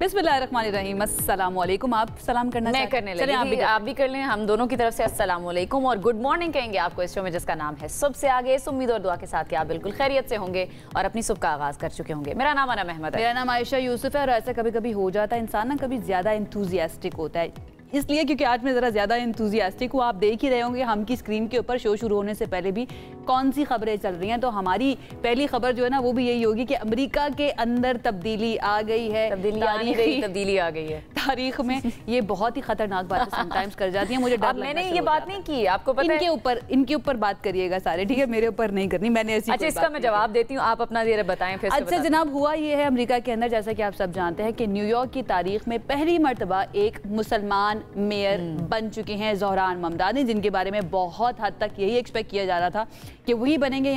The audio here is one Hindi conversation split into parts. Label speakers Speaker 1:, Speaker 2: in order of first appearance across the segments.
Speaker 1: बिस्मिल्लाहिर्रहमानिर्रहीम, अस्सलाम वालेकुम। आप सलाम करना
Speaker 2: मैं करने लगी, आप भी कर लें, हम दोनों की तरफ से अस्सलाम वालेकुम और गुड मॉर्निंग कहेंगे आपको इस शो में जिसका नाम है सुबह से आगे। इस उम्मीद और दुआ के साथ कि आप बिल्कुल खैरियत से होंगे और अपनी सुबह का आगाज कर चुके होंगे। मेरा नाम अनम अहमद है।
Speaker 1: मेरा नाम आयशा यूसुफ है। और ऐसा कभी कभी हो जाता है, इंसान ना कभी ज्यादा एंथुजियास्टिक होता है, इसलिए क्योंकि आज मैं ज़रा ज़्यादा एंथुजियास्टिक हूँ। आप देख ही रहे होंगे हम की स्क्रीन के ऊपर शो शुरू होने से पहले भी कौन सी खबरें चल रही हैं। तो हमारी पहली खबर जो है ना वो भी यही होगी कि अमेरिका के अंदर तब्दीली आ गई है।
Speaker 2: तब्दीली आ गई है
Speaker 1: तारीख में। ये बहुत ही खतरनाक बातें समटाइम्स कर जाती हैं, मुझे डर।
Speaker 2: मैंने ये बात नहीं की, आपको पता है।
Speaker 1: इनके ऊपर बात करिएगा सारे, ठीक है, मेरे ऊपर नहीं करनी। मैंने ऐसी
Speaker 2: अच्छा, इसका मैं जवाब देती हूँ, आप अपना जरा बताएं फिर।
Speaker 1: अच्छा जनाब, हुआ ये है अमेरिका के अंदर, जैसा कि आप सब जानते हैं कि न्यूयॉर्क की तारीख में पहली मर्तबा एक मुसलमान मेयर बन चुके हैं, ज़ोहरान ममदानी, जिनके बारे में बहुत हद तक यही एक्सपेक्ट किया जा रहा था कि वही बनेंगे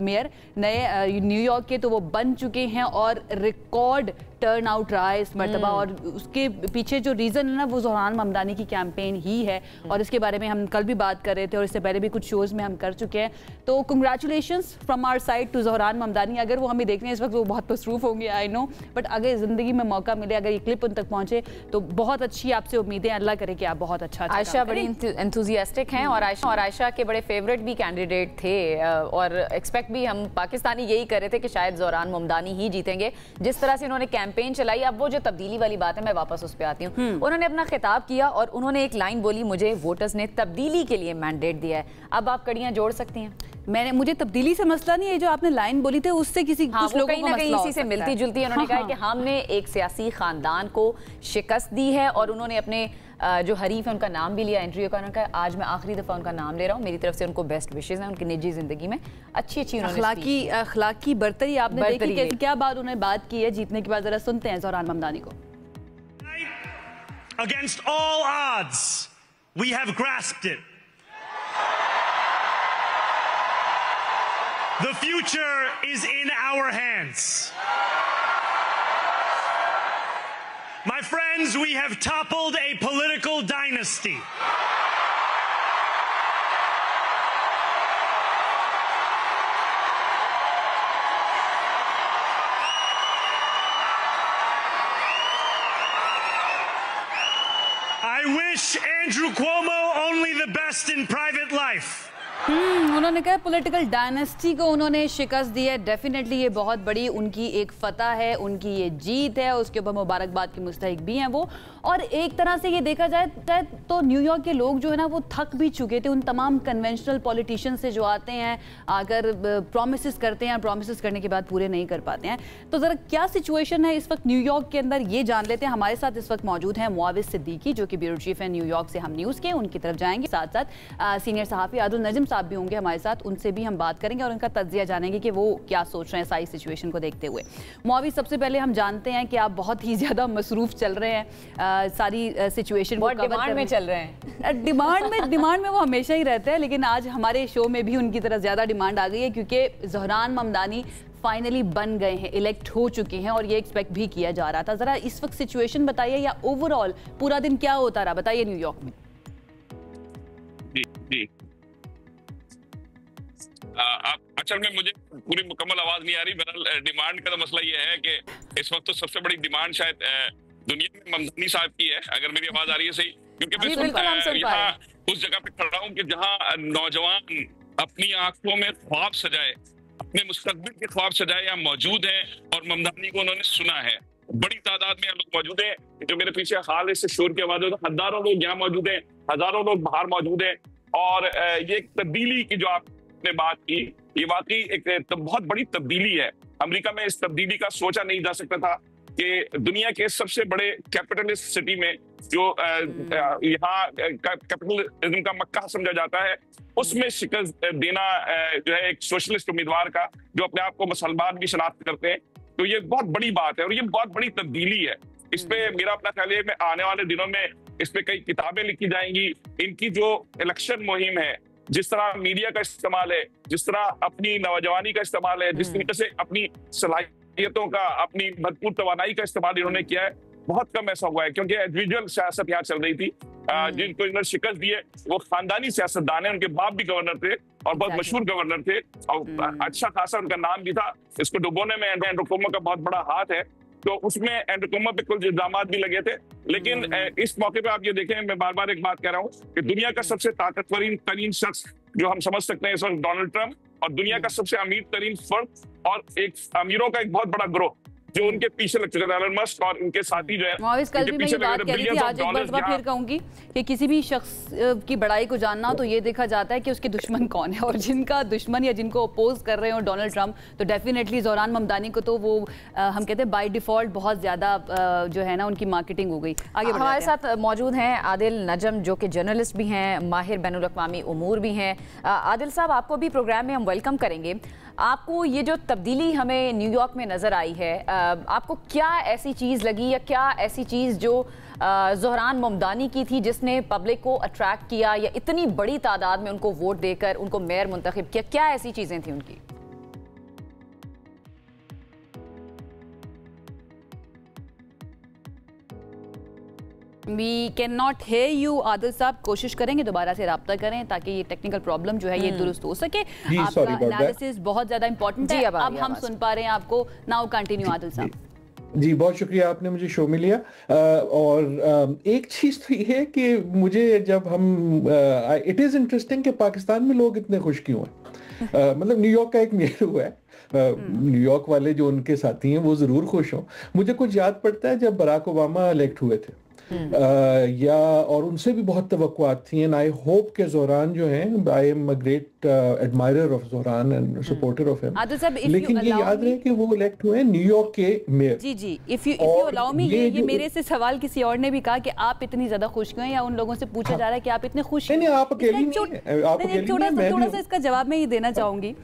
Speaker 1: मेयर नए न्यूयॉर्क के। तो वो बन चुके हैं और रिकॉर्ड टर्न आउट रहा है इस मरतबा। और उसके पीछे जो रीज़न है ना वो ज़ोहरान ममदानी की कैंपेन ही है। और इसके बारे में हम कल भी बात कर रहे थे और इससे पहले भी कुछ शोज़ में हम कर चुके हैं। तो congratulations from our side to Zohran Mamdani. अगर वो हमें देखने इस वक्त वो बहुत मसरूफ़ होंगे, आई नो, बट अगर ज़िंदगी में मौका मिले, अगर ये क्लिप उन तक पहुँचे तो बहुत अच्छी आपसे उम्मीदें। अल्लाह करे कि आप बहुत अच्छा।
Speaker 2: आयशा बड़ी एंथुजियास्टिक हैं और आयशा के बड़े फेवरेट भी कैंडिडेट थे और एक्सपेक्ट भी हम पाकिस्तानी यही कर रहे थे कि शायद ज़ोहरान ममदानी ही जीतेंगे। जिस तरह से उन्होंने कैंपेन चलाई, अब वो जो तब्दीली वाली बात है मैं वापस उस पर आती हूँ। उन्होंने अपना खिताब किया और उन्होंने एक लाइन बोली, मुझे वोटर्स ने तब्दीली के लिए मैंडेट दिया है। अब आप कड़ियां जोड़ सकती हैं।
Speaker 1: मुझे तब्दीली से मसला नहीं है, जो आपने लाइन बोली थी उससे कुछ लोगों को मसला
Speaker 2: इसी से मिलती जुलती है। उन्होंने कहा कि हमने एक सियासी खानदान को शिकस्त दी है और उन्होंने अपने जो हरीफ है उनका नाम भी लिया इंटरव्यू का। उन्होंने कहा आज मैं आखिरी दफा उनका नाम ले रहा हूँ, मेरी तरफ से उनको बेस्ट विशेज हैं उनकी निजी जिंदगी में। अच्छी
Speaker 1: अखलाकी बर्तरी आपने देखी कि क्या बात उन्होंने बात की है जीतने के बाद। जरा सुनते हैं ज़ोहरान ममदानी को।
Speaker 3: Against all odds, we have grasped it. The future is in our hands. My friends, we have toppled a political dynasty. I wish Andrew Cuomo only the best in private life.
Speaker 1: उन्होंने कहा पॉलिटिकल डायनेस्टी को उन्होंने शिकस्त दी है। डेफिनेटली ये बहुत बड़ी उनकी एक फतह है, उनकी ये जीत है, उसके ऊपर मुबारकबाद के मुस्तहिक भी हैं वो। और एक तरह से ये देखा जाए तो न्यूयॉर्क के लोग जो है ना वो थक भी चुके थे उन तमाम कन्वेंशनल पॉलिटिशियन से जो आते हैं, आकर प्रोमिस करते हैं, प्रोमिस करने के बाद पूरे नहीं कर पाते हैं। तो ज़रा क्या सिचुएशन है इस वक्त न्यूयॉर्क के अंदर, ये जान लेते हैं। हमारे साथ इस वक्त मौजूद हैं मुआविज़ सिद्दीकी, जो कि ब्यूरो चीफ है न्यूयॉर्क से हम न्यूज़ के, उनकी तरफ जाएंगे। साथ साथ सीनियर सहाफ़ी आदिल नजम साहब भी होंगे हमारे साथ, उनसे भी हम बात करेंगे और उनका तज्जिया जानेंगे कि वो क्या सोच रहे हैं सारी सिचुएशन को देखते हुए। मुआविज़, सबसे पहले हम जानते हैं कि आप बहुत ही ज़्यादा मसरूफ़ चल रहे हैं, सारी सिचुएशन को
Speaker 2: डिमांड में चल रहे हैं।
Speaker 1: डिमांड में वो हमेशा ही रहते हैं, लेकिन आज हमारे शो में भी उनकी तरफ ज़्यादा डिमांड आ गई है क्योंकि ज़ोहरान ममदानी फाइनली बन गए हैं, इलेक्ट हो चुके हैं और ये एक्सपेक्ट भी किया जा रहा था। ज़रा इस वक्त सिचुएशन बताइए, या ओवरऑल पूरा दिन क्या होता रहा, बताइए न्यूयॉर्क में।
Speaker 4: जी असल में मुझे पूरी मुकम्मल आवाज नहीं आ रही। बहरहाल डिमांड का तो मसला ये है कि इस वक्त तो सबसे बड़ी डिमांड शायद दुनिया में ममदानी साहब की है, अगर मेरी आवाज आ रही है सही, क्योंकि मैं यहाँ उस जगह पे खड़ा हूँ कि जहाँ नौजवान अपनी आंखों में ख्वाब सजाए, अपने मुस्तकबिल के ख्वाब सजाए, यहाँ मौजूद हैं और ममदानी को उन्होंने सुना है। बड़ी तादाद में यहाँ लोग मौजूद हैं, जो मेरे पीछे हाल से शोर की आवाज हो, तो हजारों लोग यहाँ मौजूद हैं, हजारों लोग बाहर मौजूद हैं। और ये एक तब्दीली की जो आपने बात की, ये वाकई एक बहुत बड़ी तब्दीली है। अमेरिका में इस तब्दीली का सोचा नहीं जा सकता था कि दुनिया के सबसे बड़े कैपिटलिस्ट सिटी में, जो यहाँ कैपिटलिज्म का मक्का समझा जाता है, उसमें शिकस्त देना जो है एक सोशलिस्ट उम्मीदवार का, जो अपने आप को मुसलमान भी शनाख्त करते हैं, तो ये बहुत बड़ी बात है और ये बहुत बड़ी तब्दीली है। इस पे मेरा अपना ख्याल है, आने वाले दिनों में इस पे कई किताबें लिखी जाएंगी। इनकी जो इलेक्शन मुहिम है, जिस तरह मीडिया का इस्तेमाल है, जिस तरह अपनी नौजवानी का इस्तेमाल है, जिस तरीके से अपनी सलाहियतों का, अपनी भरपूर तवानाई का इस्तेमाल इन्होंने किया है, बहुत कम ऐसा हुआ है। क्योंकि इंडिविजुअल सियासत यहाँ चल रही थी, जिनको इन्होंने शिकस्त दी है वो खानदानी सियासतदान है। उनके बाप भी गवर्नर थे और बहुत मशहूर गवर्नर थे और अच्छा खासा उनका नाम भी था। इसको डुबोने में एंड्रू कुओमो का बहुत बड़ा हाथ है। तो उसमें एंडकोमा पे कुछ इल्जाम भी लगे थे। लेकिन इस मौके पे आप ये देखें, मैं बार बार एक बात कह रहा हूँ कि दुनिया का सबसे ताकतवर तरीन शख्स जो हम समझ सकते हैं इस वक्त डोनाल्ड ट्रंप, और दुनिया का सबसे अमीर तरीन फर्द और एक अमीरों का एक बहुत बड़ा ग्रोह जो उनके पीछे लग चुके थे, एलन मस्क और उनके साथी जो है।
Speaker 1: कल भी मैं ये बात कह रही थी, आज एक बार फिर कहूंगी कि किसी भी शख्स की बड़ाई को जानना हो तो ये देखा जाता है कि उसके दुश्मन कौन है, और जिनका दुश्मन या जिनको अपोज कर रहे हो डोनाल्ड ट्रंप, तो डेफिनेटली ज़ोरान ममदानी को तो वो हम कहते हैं बाय डिफॉल्ट बहुत ज्यादा जो है ना उनकी मार्केटिंग हो गई। आगे
Speaker 2: हमारे साथ मौजूद हैं आदिल नजम जो कि जर्नलिस्ट भी हैं, माहिर बैनुल अक़वामी उमूर भी हैं। आदिल साहब, आपको भी प्रोग्राम में हम वेलकम करेंगे। आपको ये जो तब्दीली हमें न्यूयॉर्क में नजर आई है, आपको क्या ऐसी चीज़ लगी या क्या ऐसी चीज़ जो ज़ोहरान ममदानी की थी जिसने पब्लिक को अट्रैक्ट किया या इतनी बड़ी तादाद में उनको वोट देकर उनको मेयर मुंतखब किया, क्या ऐसी चीज़ें थी उनकी?
Speaker 1: We cannot hear you, Adil साहब। कोशिश करेंगे दोबारा से राब्ता करें ताकि ये टेक्निकल प्रॉब्लम जो है ये दुरुस्त हो सके। आपका एनालिसिस बहुत ज्यादा इंपॉर्टेंट है। अब हम सुन पा रहे हैं आपको। नाउ कंटिन्यू आदिल साहब।
Speaker 5: जी, बहुत शुक्रिया, आपने मुझे शो में लिया। और एक चीज़ तो ये है कि मुझे जब हम इट इज़ इंटरेस्टिंग कि पाकिस्तान में लोग इतने खुश क्यों हैं। मतलब न्यूयॉर्क का एक मेयर हुआ है, न्यूयॉर्क वाले जो उनके साथी हैं वो ज़रूर खुश हों। मुझे कुछ याद पड़ता है जब बराक ओबामा इलेक्ट हुए थे या और उनसे भी बहुत तवक्कुआत थी। एंड आई होप के ज़ोहरान जो हैं, I am a great admirer of Zohran and supporter of him, लेकिन ये याद रहे कि वो इलेक्ट हुए न्यूयॉर्क के मेयर।
Speaker 1: जी जी, इफ यू अलाउ मी, ये मेरे से सवाल किसी और ने भी कहा कि आप इतनी ज्यादा खुश क्यों हैं, या उन लोगों से पूछा जा रहा है कि आप इतने खुश
Speaker 5: नहीं, आप अकेली नहीं हैं, आप अकेली नहीं हैं।
Speaker 1: थोड़ा सा इसका जवाब मैं ये देना चाहूंगी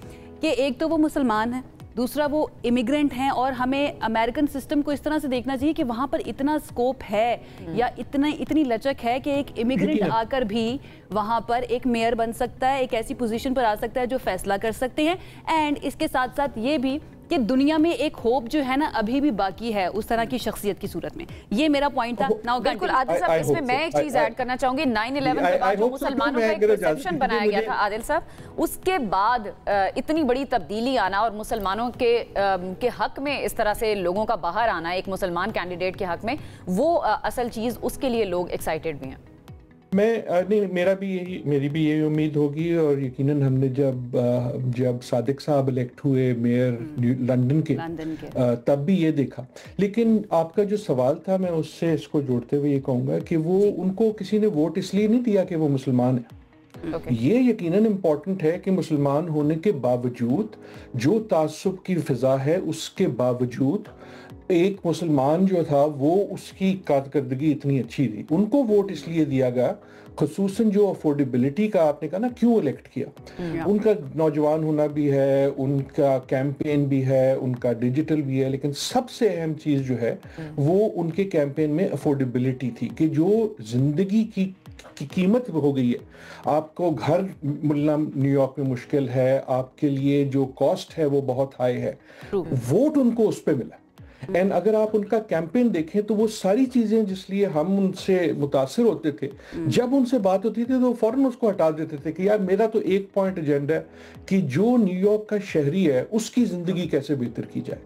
Speaker 1: कि एक तो वो मुसलमान है, दूसरा वो इमिग्रेंट हैं, और हमें अमेरिकन सिस्टम को इस तरह से देखना चाहिए कि वहाँ पर इतना स्कोप है या इतनी लचक है कि एक इमिग्रेंट आकर भी वहाँ पर एक मेयर बन सकता है, एक ऐसी पोजीशन पर आ सकता है जो फैसला कर सकते हैं। एंड इसके साथ साथ ये भी कि दुनिया में एक होप जो है ना अभी भी बाकी है उस तरह की शख्सियत की सूरत में। ये मेरा पॉइंट था। नाउ
Speaker 2: बिल्कुल आदिल साहब, इसमें मैं एक चीज ऐड करना चाहूंगी। 9/11 के बाद जो मुसलमानों का एक परसेप्शन बनाया गया था आदिल साहब, उसके बाद इतनी बड़ी तब्दीली आना और मुसलमानों के हक में इस तरह से लोगों का बाहर आना, एक मुसलमान कैंडिडेट के हक में, वो असल चीज, उसके लिए लोग एक्साइटेड भी हैं।
Speaker 5: नहीं, मेरी भी यही उम्मीद होगी। और यकीनन हमने जब सादिक साहब इलेक्ट हुए मेयर लंदन के तब भी ये देखा। लेकिन आपका जो सवाल था, मैं उससे इसको जोड़ते हुए ये कहूँगा कि वो उनको किसी ने वोट इसलिए नहीं दिया कि वो मुसलमान है। ये यकीनन इम्पॉर्टेंट है कि मुसलमान होने के बावजूद जो तासुब की फिजा है, उसके बावजूद एक मुसलमान जो था वो उसकी कारकर्दगी इतनी अच्छी थी, उनको वोट इसलिए दिया गया। खुसूसन जो अफोर्डेबिलिटी का आपने कहा ना, क्यों इलेक्ट किया, उनका नौजवान होना भी है, उनका कैंपेन भी है, उनका डिजिटल भी है, लेकिन सबसे अहम चीज जो है वो उनके कैंपेन में अफोर्डेबिलिटी थी कि जो जिंदगी की कीमत हो गई है, आपको घर मिलना न्यूयॉर्क में मुश्किल है, आपके लिए जो कॉस्ट है वो बहुत हाई है, वोट उनको उस पर मिला। एंड अगर आप उनका कैंपेन देखें तो वो सारी चीजें जिसलिए हम उनसे मुतासिर होते थे, जब उनसे बात होती थी तो फौरन उसको हटा देते थे कि यार मेरा तो एक पॉइंट एजेंडा है कि जो न्यूयॉर्क का शहरी है उसकी जिंदगी कैसे बेहतर की जाए।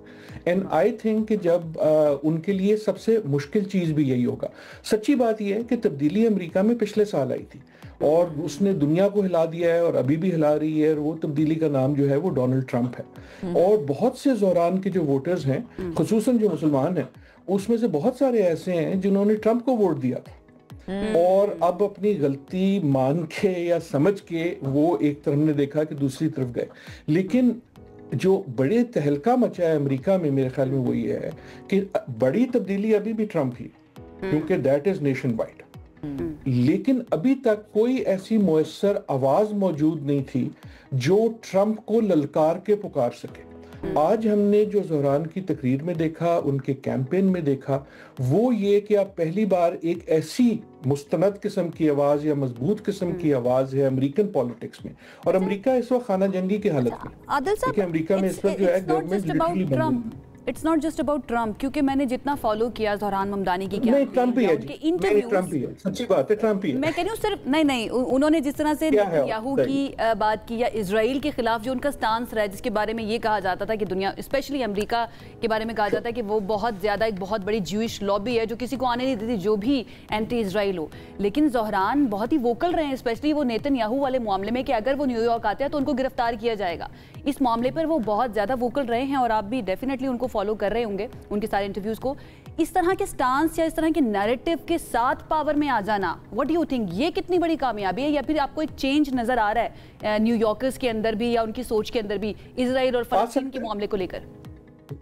Speaker 5: एंड आई थिंक कि जब उनके लिए सबसे मुश्किल चीज भी यही होगा। सच्ची बात यह है कि तब्दीली अमेरिका में पिछले साल आई थी और उसने दुनिया को हिला दिया है और अभी भी हिला रही है, और वो तब्दीली का नाम जो है वो डोनाल्ड ट्रंप है। और बहुत से ज़ोहरान के जो वोटर्स हैं, खुसूसन जो मुसलमान हैं, उसमें से बहुत सारे ऐसे हैं जिन्होंने ट्रंप को वोट दिया था और अब अपनी गलती मान के या समझ के वो एक तरफ ने देखा कि दूसरी तरफ गए। लेकिन जो बड़े तहलका मचा है अमेरिका में, मेरे ख्याल में वो ये है कि बड़ी तब्दीली अभी भी ट्रंप ही, क्योंकि दैट इज नेशन वाइड। लेकिन अभी तक कोई ऐसी मुयस्सर आवाज मौजूद नहीं थी जो ट्रंप को ललकार के पुकार सके। आज हमने जो ज़ोहरान की तकरीर में देखा, उनके कैंपेन में देखा, वो ये कि आप पहली बार एक ऐसी मुस्तनद किस्म की आवाज या मजबूत किस्म की आवाज है अमेरिकन पॉलिटिक्स में। और अमेरिका इस वक्त खाना जंगी की हालत में।
Speaker 1: आदिल साहब,
Speaker 5: अमेरिका में इस वक्त जो है government literally
Speaker 1: it's not just about Trump, क्योंकि मैंने जितना फॉलो किया ज़ोहरान ममदानी की
Speaker 5: नहीं, ट्रम्प ही है जी,
Speaker 1: इंटरव्यू,
Speaker 5: ट्रम्प ही है, सच्ची बात है, ट्रम्प ही है।
Speaker 1: मैं कह रही हूँ सिर्फ नहीं, उन्होंने जिस तरह से नेतन्याहू की बात की या इजराइल के खिलाफ जो उनका स्टांस रहा है, जिसके बारे में ये कहा जाता था कि दुनिया, स्पेशली अमेरिका के बारे में कहा जाता है कि वो बहुत ज्यादा एक बहुत बड़ी ज्यूइश लॉबी है जो किसी को आने नहीं देती जो भी एंटी इजराइल हो। लेकिन ज़ोहरान बहुत ही वोकल रहे हैं, स्पेशली वो नेतन्याहू वाले मामले में कि अगर वो न्यूयॉर्क आते हैं तो उनको गिरफ्तार किया जाएगा। इस मामले पर वो बहुत ज्यादा वोकल रहे हैं और आप भी डेफिनेटली उनको फॉलो कर रहे होंगे, उनके सारे इंटरव्यूज को। इस तरह के स्टांस या इस तरह के नैरेटिव के साथ पावर में आ जाना, व्हाट डू यू थिंक, ये कितनी बड़ी कामयाबी है या फिर आपको एक चेंज नजर आ रहा है न्यूयॉर्कर्स के अंदर भी या उनकी सोच के अंदर भी इजराइल और फलस्तीन के मामले को लेकर?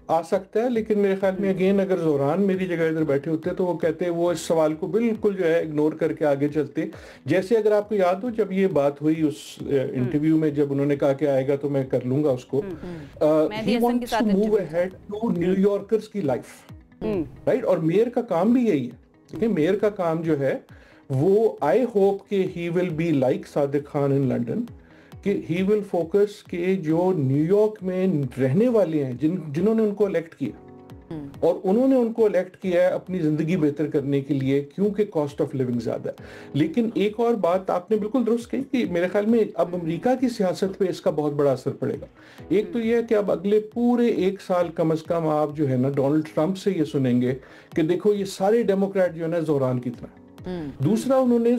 Speaker 5: आ सकता है, लेकिन मेरे ख्याल में अगेन अगर ज़ोहरान मेरी जगह इधर बैठे होते तो वो कहते वो इस सवाल को बिल्कुल जो है इग्नोर करके आगे चलते। जैसे अगर आपको याद हो जब ये बात हुई उस इंटरव्यू में, जब उन्होंने कहा कि आएगा तो मैं कर लूंगा उसको, he wants to move ahead to New Yorkers की लाइफ, राइट। और मेयर का काम भी यही है, ठीक है। मेयर का काम जो है वो आई होप कि he will be like Sadiq Khan in London, कि ही विल फोकस कि जो न्यूयॉर्क में रहने वाले हैं जिन्होंने उनको इलेक्ट किया और उन्होंने उनको इलेक्ट किया है अपनी जिंदगी बेहतर करने के लिए, क्योंकि कॉस्ट ऑफ लिविंग ज्यादा है। लेकिन एक और बात आपने बिल्कुल दुरुस्त कही कि मेरे ख्याल में अब अमेरिका की सियासत पे इसका बहुत बड़ा असर पड़ेगा। एक तो यह है कि अब अगले पूरे 1 साल कम से कम आप जो है ना डोनाल्ड ट्रंप से ये सुनेंगे कि देखो ये सारे डेमोक्रेट जो है ना ज़ोहरान की तरह। दूसरा, उन्होंने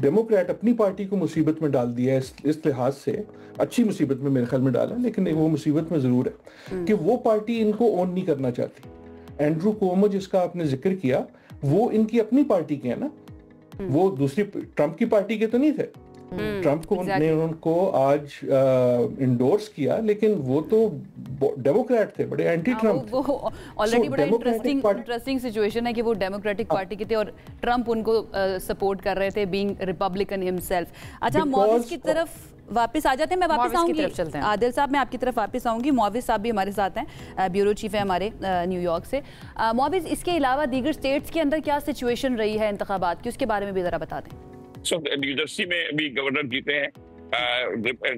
Speaker 5: डेमोक्रेट अपनी पार्टी को मुसीबत में डाल दिया है इस लिहाज से, अच्छी मुसीबत में मेरे ख्याल में डाला, लेकिन वो मुसीबत में जरूर है कि वो पार्टी इनको ओन नहीं करना चाहती। एंड्रू कुओमो जिसका आपने जिक्र किया, वो इनकी अपनी पार्टी के है ना, वो दूसरी ट्रंप की पार्टी के तो नहीं थे। ट्रंप को ने उनको आज इंडोर्स किया, लेकिन वो तो डेमोक्रेट थे, बड़े एंटी ट्रंप।
Speaker 1: वो ऑलरेडी बड़ा इंटरेस्टिंग सिचुएशन है कि वो डेमोक्रेटिक पार्टी के थे और ट्रंप उनको सपोर्ट कर रहे थे, बीइंग रिपब्लिकन हिमसेल्फ। अच्छा, मॉविस की तरफ वापस आ जाते हैं, मैं वापस आऊंगी आदिल साहब, मैं आपकी तरफ वापस आऊंगी। मॉविस साहब भी हमारे साथ हैं, ब्यूरो चीफ है हमारे न्यूयॉर्क से। मॉविस, इसके अलावा दीगर स्टेट्स के अंदर क्या सिचुएशन रही है इंतखाबात की, उसके बारे में भी जरा बता दें।
Speaker 4: न्यू जर्सी में भी गवर्नर जीते हैं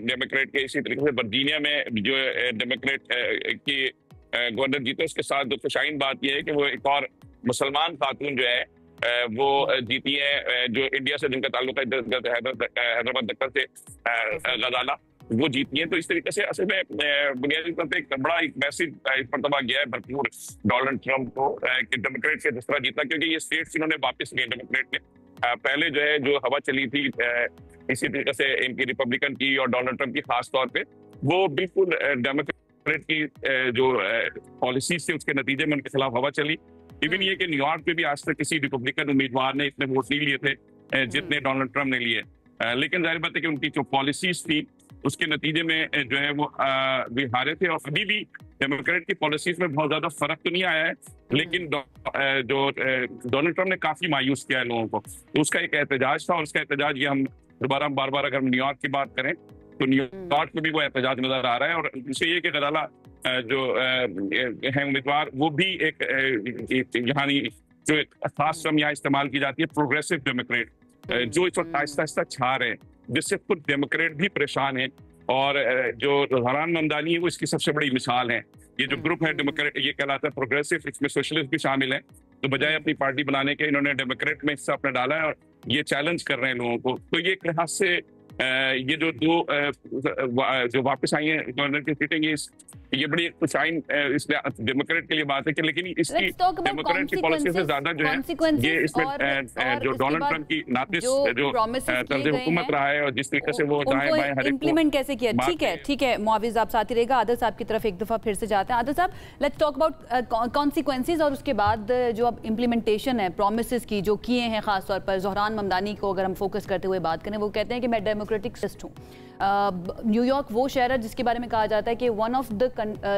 Speaker 4: डेमोक्रेट के, इसी तरीके से वर्जीनिया में जो डेमोक्रेट की गवर्नर जीते, उसके साथ जो खुशाइन बात यह है कि वो एक और मुसलमान खातून जो है वो जीती है, जो इंडिया से जिनका ताल्लुक है हैदराबाद दक्कन से, गजाला, वो जीती है। तो इस तरीके से असल में बुनियादी तौर पर एक बड़ा एक मैसेज मरतबा गया है भरपूर डोनाल्ड ट्रंप को कि डेमोक्रेट के जिस तरह जीता, क्योंकि ये स्टेट्स इन्होंने वापस लिए डेमोक्रेट ने। पहले जो है जो हवा चली थी इसी तरीके से इनकी रिपब्लिकन की और डोनाल्ड ट्रंप की खास तौर पे, वो बिल्कुल डेमोक्रेट की जो पॉलिसीज थी उसके नतीजे में उनके खिलाफ हवा चली। इवन ये कि न्यूयॉर्क में भी आज तक किसी रिपब्लिकन उम्मीदवार ने इतने वोट नहीं लिए थे जितने डोनाल्ड ट्रंप ने लिए, लेकिन जाहिर बात है कि उनकी जो पॉलिसीज थी उसके नतीजे में जो है वो भी हारे थे। और अभी भी डेमोक्रेट की पॉलिसीज में बहुत ज्यादा फर्क तो नहीं आया है, लेकिन जो डोनाल्ड ट्रंप ने काफी मायूस किया है लोगों को, तो उसका एक एहतजाज था। और उसका एहतजाज ये हम बार बार अगर हम न्यूयॉर्क की बात करें तो न्यूयॉर्क में भी वो एहतजाज नजर आ रहा है। और दूसरी ये कि गजाला जो है उम्मीदवार, वो भी एक यहाँ जो एक खास टर्म यहाँ इस्तेमाल की जाती है प्रोग्रेसिव डेमोक्रेट, जो इस वक्त आहिस्ता आहिस्ता छा रहे हैं, जिससे खुद डेमोक्रेट भी परेशान है। और जो ज़ोहरान ममदानी है वो इसकी सबसे बड़ी मिसाल है। ये जो ग्रुप है डेमोक्रेट, ये कहलाता है प्रोग्रेसिव, इसमें सोशलिस्ट भी शामिल है। तो बजाय अपनी पार्टी बनाने के इन्होंने डेमोक्रेट में हिस्सा अपना डाला है और ये चैलेंज कर रहे हैं लोगों को। तो ये एक लिहाज से ये जो दो जो वापस आई है गवर्नर की सीटें, ये बड़ी खुशाइन इस डेमोक्रेट के लिए बात है कि, लेकिन इसकी डेमोक्रेट की पॉलिसी से ज्यादा जो है ये इसमें जो डोनाल्ड ट्रंप की नातिस जो तर्ज हुकूमत रहा है और जिस तरीके से वो दाएं बाएं हर एक
Speaker 1: इम्प्लीमेंट कैसे किया। ठीक है मुआविज, आप साथ ही रहेगा। आदिल साहब की तरफ एक दफा फिर से जाते हैं। आदिल साहब, लेट्स टॉक अबाउट कॉन्सिक्वेंसेज और उसके बाद जो अब इम्प्लीमेंटेशन है प्रोमिसेस की जो किए हैं, खासतौर पर ज़ोहरान ममदानी को अगर हम फोकस करते हुए बात करें, वो कहते हैं कि मैं डेमोक्रेटिक सिस्ट हूँ। न्यूयॉर्क वो शहर है जिसके बारे में कहा जाता है कि वन ऑफ द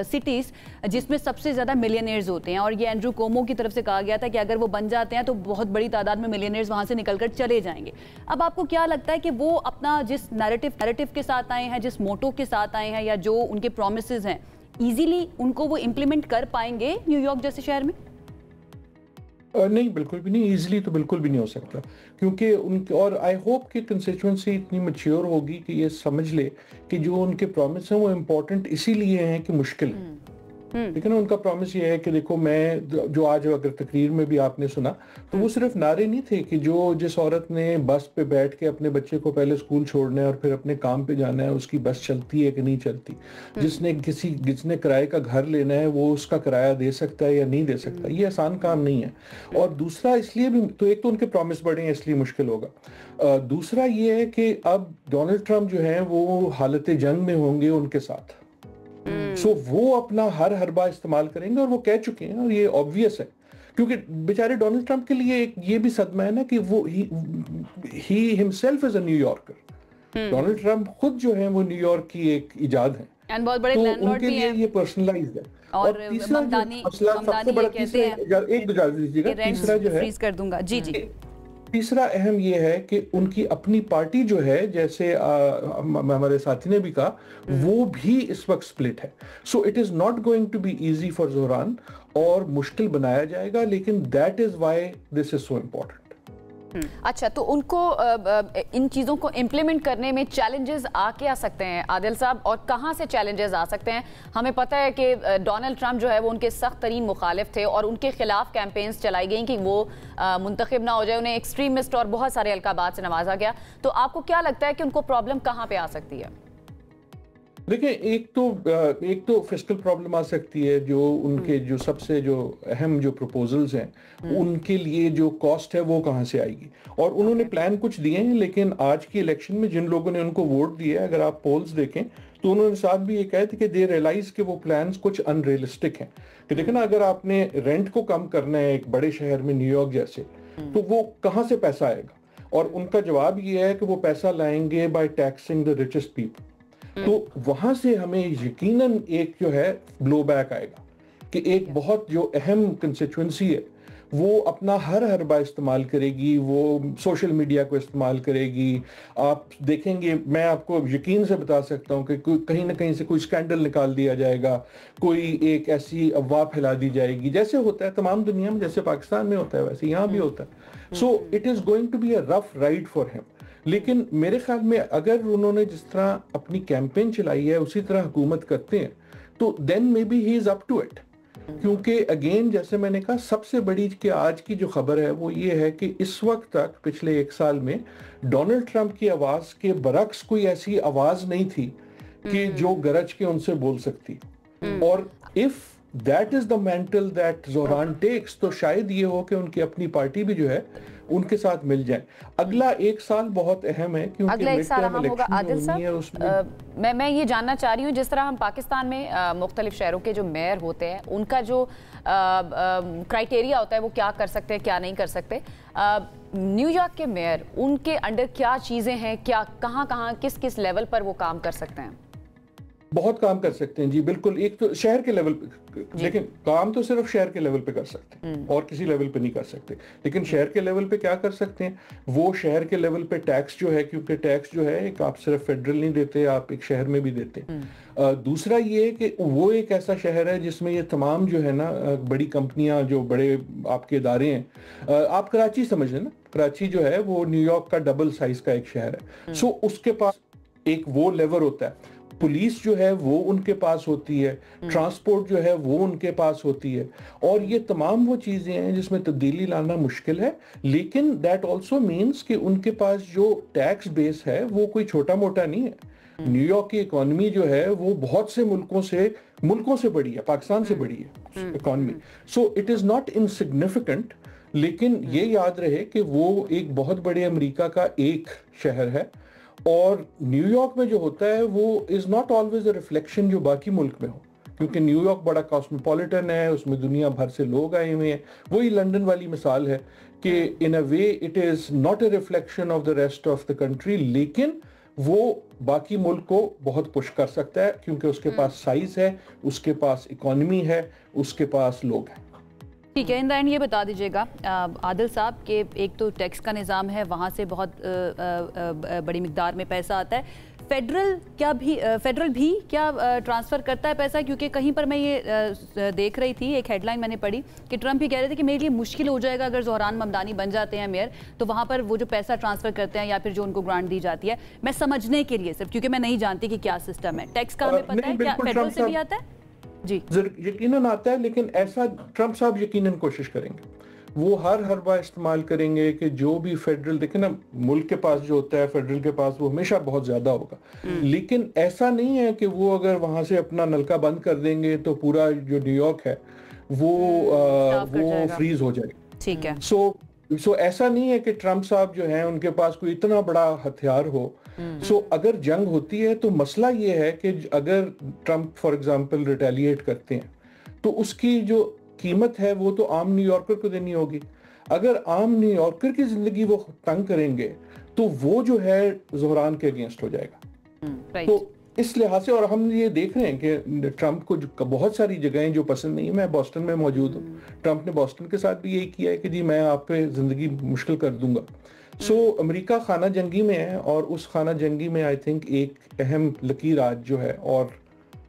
Speaker 1: सिटीज जिसमें सबसे ज्यादा मिलियनेयर्स होते हैं, और ये एंड्रू कोमो की तरफ से कहा गया था कि अगर वो बन जाते हैं तो बहुत बड़ी तादाद में मिलियनेयर्स वहां से निकलकर चले जाएंगे। अब आपको क्या लगता है कि वो अपना जिस नैरेटिव के साथ आए हैं, जिस मोटो के साथ आए हैं, या जो उनके प्रोमिसेस हैं, इजीली उनको वो इंप्लीमेंट कर पाएंगे न्यूयॉर्क जैसे शहर में?
Speaker 5: नहीं, बिल्कुल भी नहीं, इजीली तो बिल्कुल भी नहीं हो सकता, क्योंकि उनके और आई होप कि कंस्टिट्यूएंसी इतनी मैच्योर होगी कि ये समझ ले कि जो उनके प्रॉमिस हैं वो इम्पोर्टेंट इसीलिए हैं कि मुश्किल है। ठीक है ना। उनका प्रॉमिस ये है कि देखो मैं जो आज अगर तकरीर में भी आपने सुना तो वो सिर्फ नारे नहीं थे कि जिस औरत ने बस पे बैठ के अपने बच्चे को पहले स्कूल छोड़ना है और फिर अपने काम पे जाना है, उसकी बस चलती है कि नहीं चलती, जिसने किराए का घर लेना है वो उसका किराया दे सकता है या नहीं दे सकता, ये आसान काम नहीं है। और दूसरा इसलिए भी तो एक तो उनके प्रॉमिस बड़े हैं इसलिए मुश्किल होगा, दूसरा ये है कि अब डोनाल्ड ट्रंप जो है वो हालत जंग में होंगे उनके साथ, सो वो अपना हर हरबा इस्तेमाल करेंगे और वो कह चुके हैं और ये ऑब्वियस है क्योंकि बेचारे डोनाल्ड ट्रंप के लिए एक ये भी सदमा है ना कि वो he himself is a New Yorker. Donald Trump खुद जो है वो न्यूयॉर्क की एक इजाद है
Speaker 1: एंड बहुत बड़े
Speaker 5: तो
Speaker 1: लैंडलॉर्ड
Speaker 5: उनके
Speaker 1: भी
Speaker 5: लिए
Speaker 1: हैं
Speaker 5: ये पर्सनलाइज्ड है। और तीसरा मसला सबसे बड़ा एक गुजारिश दीजिएगा, तीसरा जो है
Speaker 1: फ्रीज कर दूंगा जी जी,
Speaker 5: तीसरा अहम ये है कि उनकी अपनी पार्टी जो है जैसे हमारे साथी ने भी कहा वो भी इस वक्त स्प्लिट है। So it is not going to be easy for Zohran और मुश्किल बनाया जाएगा, लेकिन that is why this is so important.
Speaker 2: अच्छा, तो उनको इन चीज़ों को इम्प्लीमेंट करने में चैलेंजेस आ सकते हैं आदिल साहब, और कहाँ से चैलेंजेस आ सकते हैं? हमें पता है कि डोनाल्ड ट्रंप जो है वो उनके सख्त तरीन मुखालिफ थे और उनके खिलाफ कैंपेन्स चलाई गई कि वो मुंतखब ना हो जाए, उन्हें एक्सट्रीमिस्ट और बहुत सारे अलकाबात से नवाजा गया। तो आपको क्या लगता है कि उनको प्रॉब्लम कहाँ पे आ सकती है?
Speaker 5: देखिए, एक तो फिस्कल प्रॉब्लम आ सकती है, जो उनके जो सबसे जो अहम जो प्रपोजल्स हैं उनके लिए जो कॉस्ट है वो कहाँ से आएगी। और उन्होंने प्लान कुछ दिए हैं, लेकिन आज की इलेक्शन में जिन लोगों ने उनको वोट दिया है, अगर आप पोल्स देखें तो उन्होंने साथ भी ये कहा था कि दे रियलाइज कि वो प्लान्स कुछ अनरियलिस्टिक हैं। कि देखें ना, अगर आपने रेंट को कम करना है एक बड़े शहर में न्यूयॉर्क जैसे, तो वो कहाँ से पैसा आएगा? और उनका जवाब ये है कि वो पैसा लाएंगे by taxing the richest people. तो वहां से हमें यकीनन एक जो है ब्लो बैक आएगा कि एक बहुत जो अहम कंस्टिट्यूएंसी है वो अपना हर हरबा इस्तेमाल करेगी, वो सोशल मीडिया को इस्तेमाल करेगी। आप देखेंगे, मैं आपको यकीन से बता सकता हूँ कि कहीं ना कहीं से कोई स्कैंडल निकाल दिया जाएगा, कोई एक ऐसी अफवाह फैला दी जाएगी, जैसे होता है तमाम दुनिया में, जैसे पाकिस्तान में होता है वैसे यहाँ भी होता है। So it is going to be a rough ride for him. लेकिन मेरे ख्याल में अगर उन्होंने जिस तरह अपनी कैंपेन चलाई है उसी तरह हुकूमत करते हैं तो then maybe he is up to it. क्योंकि अगेन जैसे मैंने कहा, सबसे बड़ी कि आज की जो खबर है वो ये है कि इस वक्त तक पिछले 1 साल में डोनाल्ड ट्रंप की आवाज के बरक्स कोई ऐसी आवाज नहीं थी कि जो गरज के उनसे बोल सकती। और if that is the mental that Zohran takes, तो शायद ये हो कि उनकी अपनी पार्टी भी जो है उनके साथ मिल जाए। अगला 1 साल बहुत अहम है क्योंकि
Speaker 2: अगला 1 साल अहम होगा। आदिल साहब, मैं ये जानना चाह रही हूँ, जिस तरह हम पाकिस्तान में मुख्तलिफ शहरों के जो मेयर होते हैं उनका जो क्राइटेरिया होता है वो क्या कर सकते हैं क्या नहीं कर सकते, न्यूयॉर्क के मेयर उनके अंडर क्या चीज़ें हैं, क्या कहाँ किस किस लेवल पर वो काम कर सकते हैं?
Speaker 5: बहुत काम कर सकते हैं जी, बिल्कुल। एक तो शहर के लेवल पे, लेकिन काम तो सिर्फ शहर के लेवल पे कर सकते हैं और किसी लेवल पे नहीं कर सकते। लेकिन शहर के लेवल पे क्या कर सकते हैं, वो शहर के लेवल पे टैक्स जो है, क्योंकि टैक्स जो है एक आप सिर्फ फेडरल नहीं देते, आप एक शहर में भी देते हैं। दूसरा ये है कि वो एक ऐसा शहर है जिसमें ये तमाम जो है ना बड़ी कंपनियां, जो बड़े आपके इदारे हैं, आप कराची समझ लें ना, कराची जो है वो न्यूयॉर्क का डबल साइज का एक शहर है। सो उसके पास एक वो लेवल होता है, पुलिस जो है वो उनके पास होती है, ट्रांसपोर्ट जो है वो उनके पास होती है, और ये तमाम वो चीजें हैं जिसमें तब्दीली लाना मुश्किल है। लेकिन दैट ऑल्सो मीन्स कि उनके पास जो टैक्स बेस है वो कोई छोटा मोटा नहीं है। न्यूयॉर्क की इकोनॉमी जो है वो बहुत से मुल्कों से बड़ी है, पाकिस्तान से बड़ी है economy. So it is not insignificant. लेकिन ये याद रहे कि वो एक बहुत बड़े अमेरिका का एक शहर है, और न्यूयॉर्क में जो होता है वो is not always a reflection जो बाकी मुल्क में हो, क्योंकि न्यूयॉर्क बड़ा कॉस्मोपॉलिटन है, उसमें दुनिया भर से लोग आए हुए हैं। वही लंदन वाली मिसाल है कि in a way it is not a reflection of the rest of the country, लेकिन वो बाकी मुल्क को बहुत पुश कर सकता है क्योंकि उसके पास साइज है, उसके पास इकोनॉमी है, उसके पास लोग हैं।
Speaker 1: ठीक है, इन द एंड ये बता दीजिएगा आदिल साहब कि एक तो टैक्स का निज़ाम है, वहाँ से बहुत बड़ी मिकदार में पैसा आता है। फेडरल भी क्या ट्रांसफ़र करता है पैसा? क्योंकि कहीं पर मैं ये देख रही थी, एक हेडलाइन मैंने पढ़ी कि ट्रंप ही कह रहे थे कि मेरे लिए मुश्किल हो जाएगा अगर ज़ोहरान ममदानी बन जाते हैं मेयर, तो वहाँ पर वो जो पैसा ट्रांसफ़र करते हैं या फिर जो उनको ग्रांट दी जाती है, मैं समझने के लिए सिर्फ, क्योंकि मैं नहीं जानती कि क्या सिस्टम है टैक्स का, हमें पता है क्या फेडरल से भी आता है?
Speaker 5: यकीनन आता है, लेकिन ऐसा ट्रंप साहब यकीनन कोशिश करेंगे, वो हर बार इस्तेमाल करेंगे कि जो भी फेडरल, देखे ना मुल्क के पास जो होता है फेडरल के पास वो हमेशा बहुत ज्यादा होगा, लेकिन ऐसा नहीं है कि वो अगर वहां से अपना नलका बंद कर देंगे तो पूरा जो न्यूयॉर्क है वो फ्रीज हो जाएगा।
Speaker 1: ठीक है।
Speaker 5: सो ऐसा नहीं है कि ट्रंप साहब जो हैं उनके पास कोई इतना बड़ा हथियार हो। सो अगर जंग होती है तो मसला ये है कि अगर ट्रंप फॉर एग्जांपल रिटेलिएट करते हैं तो उसकी जो कीमत है वो तो आम न्यूयॉर्कर को देनी होगी। अगर आम न्यूयॉर्कर की जिंदगी वो तंग करेंगे तो वो जो है ज़ोहरान के अगेंस्ट हो जाएगा। तो इस लिहाज से, और हम ये देख रहे हैं कि ट्रंप को बहुत सारी जगहें जो पसंद नहीं है। मैं बॉस्टन में मौजूद हूँ, ट्रंप ने बॉस्टन के साथ भी यही किया है कि जी मैं आप पे जिंदगी मुश्किल कर दूंगा। सो अमेरिका खाना जंगी में है, और उस खाना जंगी में आई थिंक एक अहम लकीर आज जो है और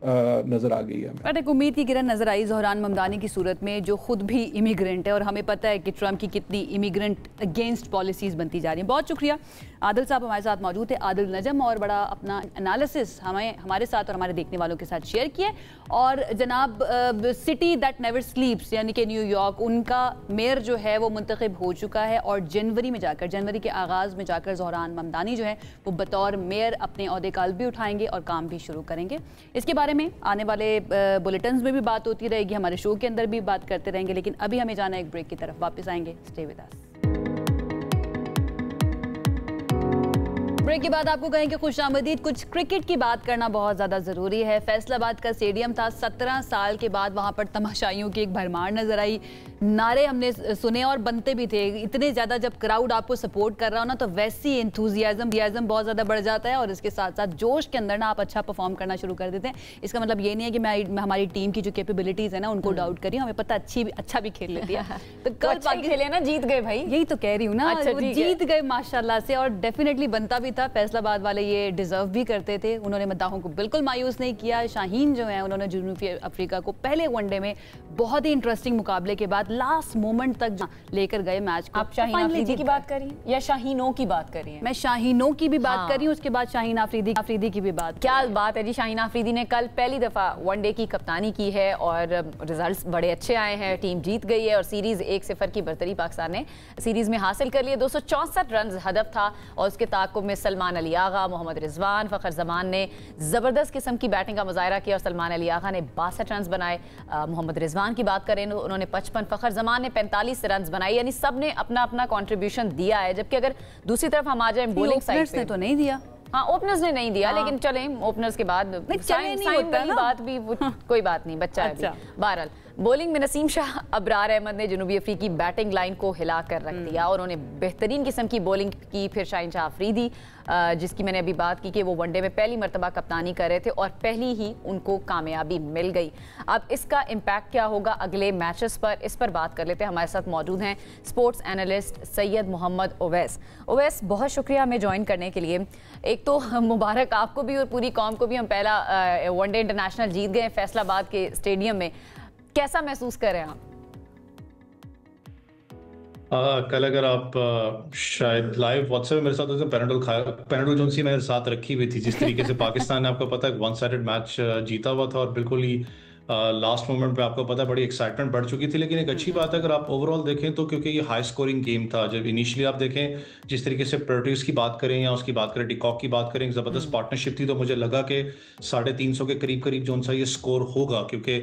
Speaker 5: नजर आ गई है।
Speaker 1: बट एक उम्मीद की किरण नजर आई ज़ोहरान ममदानी की सूरत में, जो खुद भी इमिग्रेंट है, और हमें पता है कि ट्रंप की कितनी इमिग्रेंट अगेंस्ट पॉलिसीज बनती जा रही हैं। बहुत शुक्रिया आदिल साहब हमारे साथ मौजूद थे, आदिल नजम, और बड़ा अपना एनालिसिस हमारे साथ और हमारे देखने वालों के साथ शेयर किए। और जनाब सिटी दैट नेवर स्लीप्स यानी कि न्यूयॉर्क, उनका मेयर जो है वो मुंतखब हो चुका है, और जनवरी के आगाज़ में जाकर ज़ोहरान ममदानी जो है वो बतौर मेयर अपने ओहदे का भी उठाएंगे और काम भी शुरू करेंगे। इसके बारे में आने वाले बुलेटिन्स में भी बात होती रहेगी, हमारे शो के अंदर भी बात करते रहेंगे, लेकिन अभी हमें जाना है एक ब्रेक की तरफ। वापस आएंगे, स्टे विद अस। ब्रेक के बाद आपको कहें कि खुशामदीद, कुछ क्रिकेट की बात करना बहुत ज़्यादा ज़रूरी है। फैसलाबाद का स्टेडियम था, 17 साल के बाद वहाँ पर तमाशाइयों की एक भरमार नजर आई, नारे हमने सुने और बनते भी थे। इतने ज़्यादा जब क्राउड आपको सपोर्ट कर रहा हो ना, तो वैसी एंथुजियाज्म बहुत ज़्यादा बढ़ जाता है, और इसके साथ साथ जोश के अंदर ना आप अच्छा परफॉर्म करना शुरू कर देते हैं। इसका मतलब ये नहीं है कि मैं हमारी टीम की जो कैपेबिलिटीज़ है ना उनको डाउट करी, हमें पता अच्छा भी खेल लेती है। तो कल
Speaker 2: अच्छा खेले ना, जीत गए भाई,
Speaker 1: यही तो कह रही हूँ ना,
Speaker 2: अच्छा,
Speaker 1: जीत गए माशाल्लाह से, और डेफिनेटली बनता भी था। फैसलाबाद वाले ये डिजर्व भी करते थे, उन्होंने मद्दाहों को बिल्कुल मायूस नहीं किया। शाहीन जो है उन्होंने जनूबी अफ्रीका को पहले वनडे में बहुत ही इंटरेस्टिंग मुकाबले के बाद लास्ट मोमेंट तक लेकर गए मैच को।
Speaker 2: आप शाहीन आफरीदी की बात करिए या शाहीनों की बात करिए?
Speaker 1: मैं शाहीनों की भी बात कर रही हूँ, उसके बाद शाहीन आफरीदी की भी बात।
Speaker 2: क्या बात है जी, शाहीन आफरीदी ने कल पहली दफा वनडे की कप्तानी की है और रिजल्ट्स बड़े अच्छे आए हैं, टीम जीत गई है और सीरीज 1-0 की बर्तरी पाकिस्तान ने सीरीज में हासिल कर ली है। 264 रन हदफ था, और उसके ताक़ुब में सलमान अली आगा, मोहम्मद रिजवान, फ़खर जमान ने ज़बरदस्त किस्म की बैटिंग का मुजाहरा किया, और सलमान अली आगा ने 62 रन बनाए। मोहम्मद रिजवान की बात करें उन्होंने 55, फ़खर जमान ने 45 रन बनाए, यानी सब ने अपना अपना कंट्रीब्यूशन दिया है। जबकि अगर दूसरी तरफ हम आ जाए बॉलिंग साइड पे,
Speaker 1: तो नहीं दिया,
Speaker 2: हाँ ओपनर्स ने नहीं दिया, लेकिन चलें ओपनर्स के बाद बात भी कोई बात नहीं, बच्चा है। बहरहाल बॉलिंग में नसीम शाह, अबरार अहमद ने जनूबी अफ्रीकी बैटिंग लाइन को हिला कर रख दिया, और उन्होंने बेहतरीन किस्म की बॉलिंग की। फिर शाहीन शाह अफरीदी, जिसकी मैंने अभी बात की कि वो वनडे में पहली मरतबा कप्तानी कर रहे थे और पहली ही उनको कामयाबी मिल गई। अब इसका इम्पैक्ट क्या होगा अगले मैचेस पर, इस पर बात कर लेते हैं। हमारे साथ मौजूद हैं स्पोर्ट्स एनालिस्ट सैयद मोहम्मद ओवैस। ओवैस, बहुत शुक्रिया हमें ज्वाइन करने के लिए। एक तो मुबारक आपको भी और पूरी कौम को भी, हम पहला वनडे इंटरनेशनल जीत गए फैसलाबाद के स्टेडियम में। कैसा महसूस कर रहे हैं आप?
Speaker 6: कल अगर आप शायद लाइव व्हाट्सएप मेरे साथ पेनल्टी जोन सी मेरे साथ रखी हुई थी, जिस तरीके से पाकिस्तान ने आपको पता है 1 साइडेड मैच जीता हुआ था, और बिल्कुल ही लास्ट मोमेंट पे आपको पता है बड़ी एक्साइटमेंट बढ़ चुकी थी। लेकिन एक अच्छी बात है अगर आप ओवरऑल देखें तो, क्योंकि ये हाई स्कोरिंग गेम था। जब इनिशियली आप देखें जिस तरीके से प्रोड्यूस की बात करें या उसकी बात करें, डिकॉक की बात करें, एक ज़बरदस्त पार्टनरशिप थी, तो मुझे लगा कि 350 के करीब जो सा ये स्कोर होगा। क्योंकि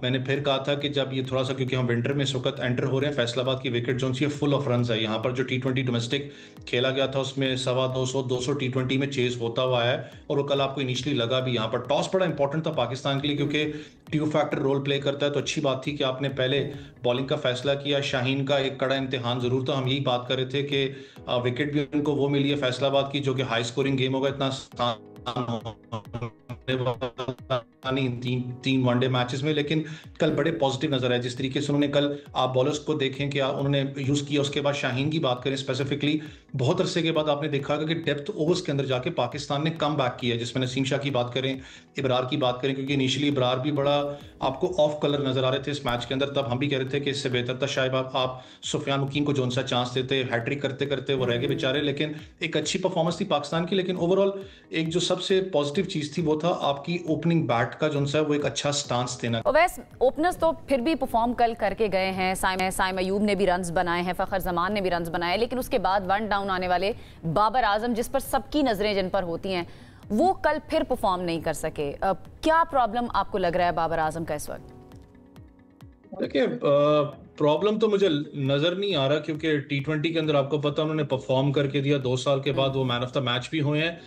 Speaker 6: मैंने फिर कहा था कि जब ये थोड़ा सा, क्योंकि हम विंटर में इस वक्त एंटर हो रहे हैं, फैसलाबाद की विकेट जोन ये फुल ऑफ रन है। यहाँ पर जो T20 डोमेस्टिक खेला गया था उसमें 250 T20 में चेज होता हुआ है, और वो कल आपको इनिशियली लगा भी। यहाँ पर टॉस बड़ा इंपॉर्टेंट था पाकिस्तान के लिए, क्योंकि ट्यू फैक्टर रोल प्ले करता है। तो अच्छी बात थी कि आपने पहले बॉलिंग का फैसला किया। शाहीन का एक कड़ा इम्तिहान जरूर था, हम यही बात कर रहे थे कि विकेट भी उनको वो मिली है फैसलाबाद की, जो कि हाई स्कोरिंग गेम होगा। इतना तीन वनडे मैचेस में, लेकिन कल बड़े पॉजिटिव नजर आए जिस तरीके से उन्होंने कल, आप बॉलर्स को देखें कि उन्होंने यूज किया। उसके बाद शाहीन की बात करें स्पेसिफिकली, बहुत अरसे के बाद आपने देखा कि डेप्थ ओवर्स के अंदर जाके पाकिस्तान ने कम बैक किया, जिसमें नसीम शाह की बात करें, इब्रार की बात करें, क्योंकि इनिशियली इब्रार भी बड़ा आपको ऑफ कलर नजर आ रहे थे इस मैच के अंदर। तब हम भी कह रहे थे कि इससे बेहतर था शायद आप सुफियान मुकीम को जोन सा चांस देते, हैट्रिक करते करते वो रह गए बेचारे। लेकिन एक अच्छी परफॉर्मेंस थी पाकिस्तान की। लेकिन ओवरऑल एक जो सबसे पॉजिटिव चीज थी वो था आपकी ओपनिंग बैट का जो है वो एक अच्छा स्टांस देना।
Speaker 2: वैसे ओपनर्स तो फिर भी परफॉर्म कल करके गए हैं। साइम अयूब ने भी रन्स बनाए हैं, फखर जमान ने भी रन्स बनाए, लेकिन उसके बाद वन डाउन आने वाले बाबर आजम, जिस पर सबकी नजरें जिन पर होती हैं, वो कल फिर परफॉर्म नहीं कर सके। क्या प्रॉब्लम आपको लग रहा है बाबर आजम का इस वक्त?
Speaker 6: देखिए, प्रॉब्लम तो मुझे नजर नहीं आ रहा, क्योंकि T20 के अंदर आपको पता उन्होंने परफॉर्म करके दिया, 2 साल के बाद वो मैन ऑफ द मैच भी हुए हैं।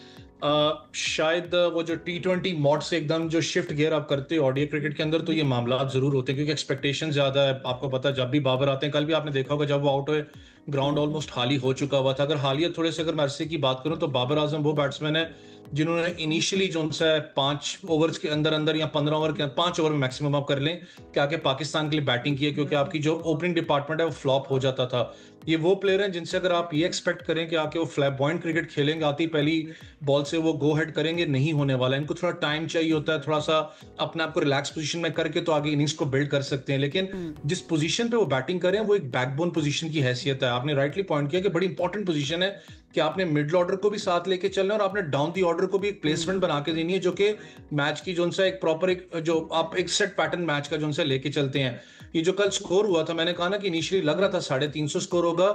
Speaker 6: शायद वो जो T20 मॉड से एकदम जो शिफ्ट गियर आप करते हो ओडीआई क्रिकेट के अंदर, तो ये मामला जरूर होते हैं, क्योंकि एक्सपेक्टेशन ज्यादा है। आपको पता है जब भी बाबर आते हैं, कल भी आपने देखा होगा जब वो आउट हुए, ग्राउंड ऑलमोस्ट खाली हो चुका हुआ था। अगर हालिया थोड़े से अगर मैं अरसे की बात करूं, तो बाबर आजम वो बैट्समैन है जिन्होंने इनिशियली जो है 5 ओवर्स के अंदर अंदर या 15 ओवर के 5 ओवर में मैक्सिमम आप कर लें कि आके पाकिस्तान के लिए बैटिंग की है, क्योंकि आपकी जो ओपनिंग डिपार्टमेंट है वो फ्लॉप हो जाता था। ये वो प्लेयर हैं जिनसे अगर आप ये एक्सपेक्ट करें कि आके वो फ्लैबॉयंट क्रिकेट खेलेंगे, आती पहली बॉल से वो गो हेड करेंगे, नहीं होने वाला। इनको थोड़ा टाइम चाहिए होता है, थोड़ा सा अपने आप को रिलैक्स पोजीशन में करके तो आगे इनिंग्स को बिल्ड कर सकते हैं। लेकिन जिस पोजीशन पे वो बैटिंग करें, वो एक बैकबोन पोजीशन की हैसियत है। आपने राइटली पॉइंट किया कि बड़ी इंपॉर्टेंट पोजीशन है कि आपने मिडिल ऑर्डर को भी साथ लेके चलना है और आपने डाउन दी ऑर्डर को भी एक प्लेसमेंट बना के देनी है, जो कि मैच की जो एक प्रॉपर एक जो आप एक सेट पैटर्न मैच का जो लेके चलते हैं। ये जो कल स्कोर हुआ था, मैंने कहा ना कि इनिशियली लग रहा था 350 स्कोर होगा,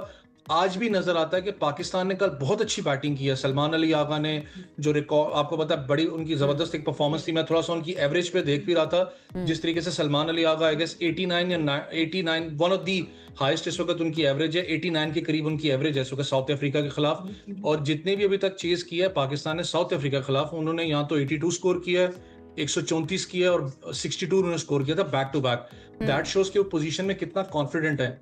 Speaker 6: आज भी नजर आता है कि पाकिस्तान ने कल बहुत अच्छी बैटिंग की है। सलमान अली आगा ने जो रिकॉर्ड, आपको पता है, बड़ी उनकी जबरदस्त एक परफॉर्मेंस थी। मैं थोड़ा सा उनकी एवरेज पे देख भी रहा था, जिस तरीके से सलमान अली आगा आई गेस 89 या 89 वन ऑफ दी हाईएस्ट इस वक्त उनकी एवरेज है, 89 के करीब उनकी एवरेज है इस वक्त साउथ अफ्रीका के खिलाफ। और जितने भी अभी तक चेज किया है पाकिस्तान ने साउथ अफ्रीका के खिलाफ, उन्होंने यहाँ तो 82 स्कोर किया है, 134 किया और 62 उन्होंने स्कोर किया था back to back. That shows कि वो पोजीशन में कितना कॉन्फिडेंट है।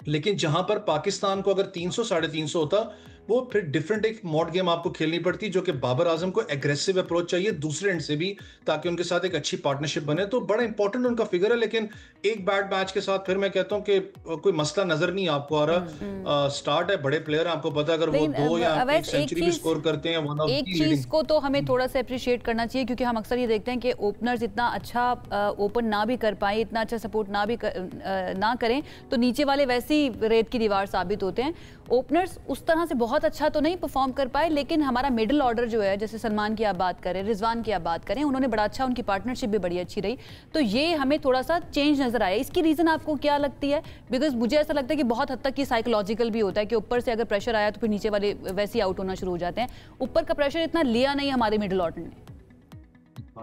Speaker 6: लेकिन जहां पर पाकिस्तान को अगर 300 350 होता, वो फिर डिफरेंट एक मॉड गेम आपको खेलनी पड़ती, जो कि बाबर आजम को एग्रेसिव अप्रोच चाहिए दूसरे एंड से भी, ताकि उनके साथ एक अच्छी पार्टनरशिप बने। तो बड़ा इंपॉर्टेंट उनका फिगर है। लेकिन एक बैड मैच के साथ फिर मैं कहता हूं कि कोई मसला नजर नहीं आपको आ रहा। स्टार्ट है, बड़े प्लेयर हैं, आपको पता अगर वो 2 या 1 सेंचुरी भी स्कोर करते हैं, वन ऑफ
Speaker 1: एक चीज को तो हमें थोड़ा सा अप्रिशिएट करना चाहिए, क्योंकि हम अक्सर ये देखते हैं कि ओपनर्स इतना अच्छा ओपन ना भी कर पाए, इतना अच्छा सपोर्ट ना करें, तो नीचे वाले वैसे ही रेत की दीवार साबित होते हैं। ओपनर्स उस तरह से बहुत अच्छा तो नहीं परफॉर्म कर पाए, लेकिन हमारा मिडिल ऑर्डर जो है, जैसे सलमान की आप बात करें, रिजवान की आप बात करें, उन्होंने बड़ा अच्छा, उनकी पार्टनरशिप भी बड़ी अच्छी रही। तो ये हमें थोड़ा सा चेंज नजर आया। इसकी रीजन आपको क्या लगती है? बिकॉज मुझे ऐसा लगता है कि बहुत हद तक ये साइकोलॉजिकल भी होता है कि ऊपर से अगर प्रेशर आया तो फिर नीचे वाले वैसे ही आउट होना शुरू हो जाते हैं। ऊपर का प्रेशर इतना लिया नहीं हमारे मिडिल ऑर्डर ने।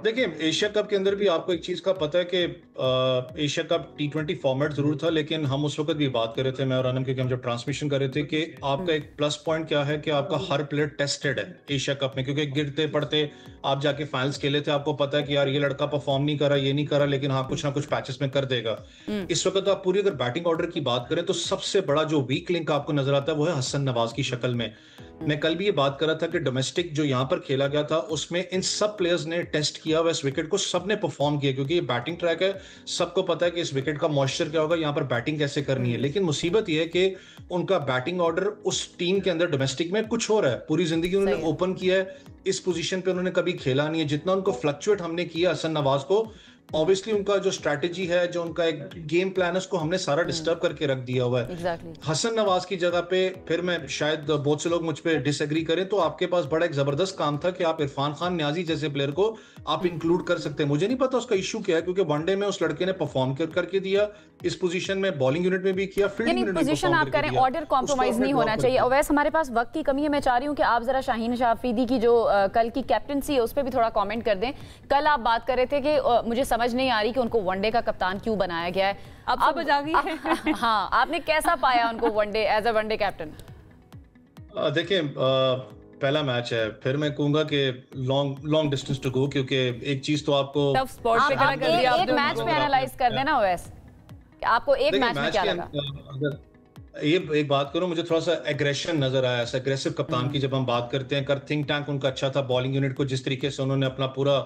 Speaker 6: देखिए, एशिया कप के अंदर भी आपको एक चीज का पता है कि एशिया कप T20 फॉर्मेट जरूर था, लेकिन हम उस वक्त भी बात कर रहे थे, मैं और अनम, क्योंकि हम जब ट्रांसमिशन कर रहे थे, कि आपका एक प्लस पॉइंट क्या है कि आपका हर प्लेयर टेस्टेड है एशिया कप में, क्योंकि गिरते पड़ते आप जाके फाइनल्स खेले थे, आपको पता है कि यार ये लड़का परफॉर्म नहीं करा, ये नहीं करा, लेकिन हाँ कुछ ना कुछ पैचेस में कर देगा। इस वक्त आप पूरी अगर बैटिंग ऑर्डर की बात करें, तो सबसे बड़ा जो वीक लिंक आपको नजर आता है वो है हसन नवाज की शक्ल में। मैं कल भी ये बात कर रहा था कि डोमेस्टिक जो यहाँ पर खेला गया था, उसमें इन सब प्लेयर्स ने टेस्ट किया हुआ इस विकेट को, सबने परफॉर्म किया, क्योंकि ये बैटिंग ट्रैक है, सबको पता है कि इस विकेट का मॉइस्चर क्या होगा, यहाँ पर बैटिंग कैसे करनी है। लेकिन मुसीबत ये है कि उनका बैटिंग ऑर्डर उस टीम के अंदर डोमेस्टिक में कुछ हो रहा है। पूरी जिंदगी उन्होंने ओपन किया है, इस पोजीशन पे उन्होंने कभी खेला नहीं है। जितना उनको फ्लक्चुएट हमने किया हसन नवाज को, ऑब्वियसली उनका जो स्ट्रैटेजी है, जो उनका एक गेम प्लान है, उसको हमने सारा डिस्टर्ब करके रख दिया हुआ है। हसन नवाज की जगह पे फिर मैं शायद बहुत से लोग मुझ पे डिसएग्री करें, तो आपके पास बड़ा एक जबरदस्त काम था कि आप इरफान खान न्याजी जैसे प्लेयर को आप इंक्लूड कर सकते हैं। मुझे नहीं पता उसका इशू क्या है, क्योंकि वनडे में उस लड़के ने परफॉर्म करके दिया, इस पोजीशन में बॉलिंग यूनिट में भी किया, फील्डिंग यूनिट में
Speaker 2: पोजीशन आप करें, ऑर्डर कॉम्प्रोमाइज नहीं होना चाहिए। और वैसे हमारे पास वक्त की कमी है, मैं चाह रही हूं कि आप जरा शाहीन शाह अफरीदी की जो कल की कैप्टनसी है उस पर भी थोड़ा कमेंट कर दें। कल आप बात कर रहे थे कि मुझे समझ नहीं आ रही कि उनको वनडे का कप्तान क्यों बनाया गया है।
Speaker 1: अब समझ आ गई है।
Speaker 2: हाँ, आपने कैसा पाया उनको one day as a one day captain?
Speaker 6: देखिए, पहला मैच है, फिर मैं कहूंगा कि लॉन्ग डिस्टेंस टू गो, क्योंकि एक चीज तो आपको
Speaker 2: एक मैच पे एनालाइज कर देना वैसे, आपको एक मैच में क्या लगा?
Speaker 6: ये एक बात करूं, मुझे थोड़ा सा एग्रेशन नजर आया, एग्रेसिव कप्तान की जब हम बात करते हैं। कर थिंक टैंक उनका अच्छा था, बॉलिंग यूनिट को जिस तरीके से उन्होंने अपना पूरा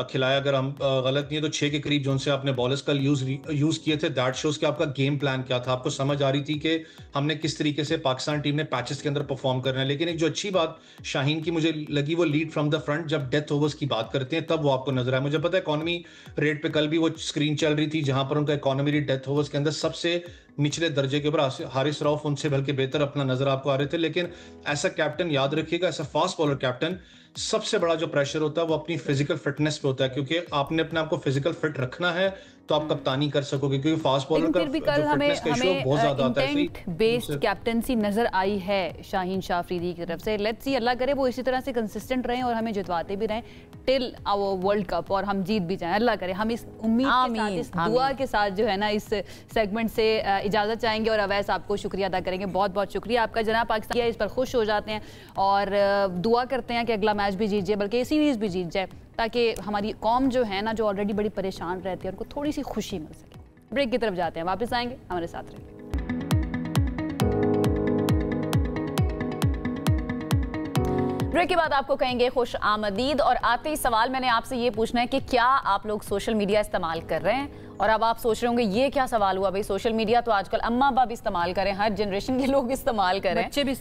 Speaker 6: खिलाया, अगर हम गलत नहीं है तो 6 के करीब जो उनसे आपने बॉलर्स कल यूज किए थे, दैट शोज कि आपका गेम प्लान क्या था, आपको समझ आ रही थी कि हमने किस तरीके से पाकिस्तान टीम ने पैचेस के अंदर परफॉर्म करना है। लेकिन एक जो अच्छी बात शाहीन की मुझे लगी, वो लीड फ्रॉम द फ्रंट, जब डेथ ओवर्स की बात करते हैं तब वो आपको नजर आया। मुझे पता है इकोनॉमी रेट पे कल भी वो स्क्रीन चल रही थी, जहां पर उनका इकोनॉमी रेट डेथ ओवर्स के अंदर सबसे निचले दर्जे के ऊपर। हारिस रऊफ उनसे बल्कि बेहतर अपना नजर आपको आ रहे थे, लेकिन ऐसा कैप्टन याद रखिएगा, ऐसा फास्ट बॉलर कैप्टन सबसे बड़ा जो प्रेशर होता है वो अपनी फिजिकल फिटनेस पे होता है, क्योंकि आपने अपने आप को फिजिकल फिट रखना है तो आप कप्तानी कर सकोगे, क्योंकि फास्ट बॉलर का फिटनेस का इशू बहुत ज्यादा आता है।
Speaker 1: इंटेंट बेस्ड कैप्टनसी नजर आई है शाहीन शाह अफरीदी की तरफ से। लेट्स सी, अल्लाह करे वो इसी तरह से कंसिस्टेंट रहें और हमें जितवाते भी रहें टिल आवर वर्ल्ड कप और हम जीत भी जाएं, अल्लाह करे। हम इस उम्मीद के साथ, इस दुआ के साथ जो है ना इस सेगमेंट से इजाजत चाहेंगे और अवैस आपको शुक्रिया अदा करेंगे। बहुत बहुत शुक्रिया आपका जनाब। पाकिस्तान इस पर खुश हो जाते हैं और दुआ करते हैं कि अगला मैच भी जीत जाए, बल्कि सीरीज भी जीत जाए, ताकि हमारी कौम जो है ना, जो ऑलरेडी बड़ी परेशान रहती है, उनको थोड़ी सी खुशी मिल सके। ब्रेक की तरफ जाते हैं, वापस आएंगे, हमारे साथ रहिए।
Speaker 2: ब्रेक के बाद आपको कहेंगे खुश आमदीद। और आते ही सवाल मैंने आपसे ये पूछना है कि क्या आप लोग सोशल मीडिया इस्तेमाल कर रहे हैं? और अब आप सोच रहे होंगे ये क्या सवाल हुआ भाई, सोशल मीडिया तो आजकल अम्मा बाप इस्तेमाल करें, हर जनरेशन के लोग इस्तेमाल करें, बच्चे भी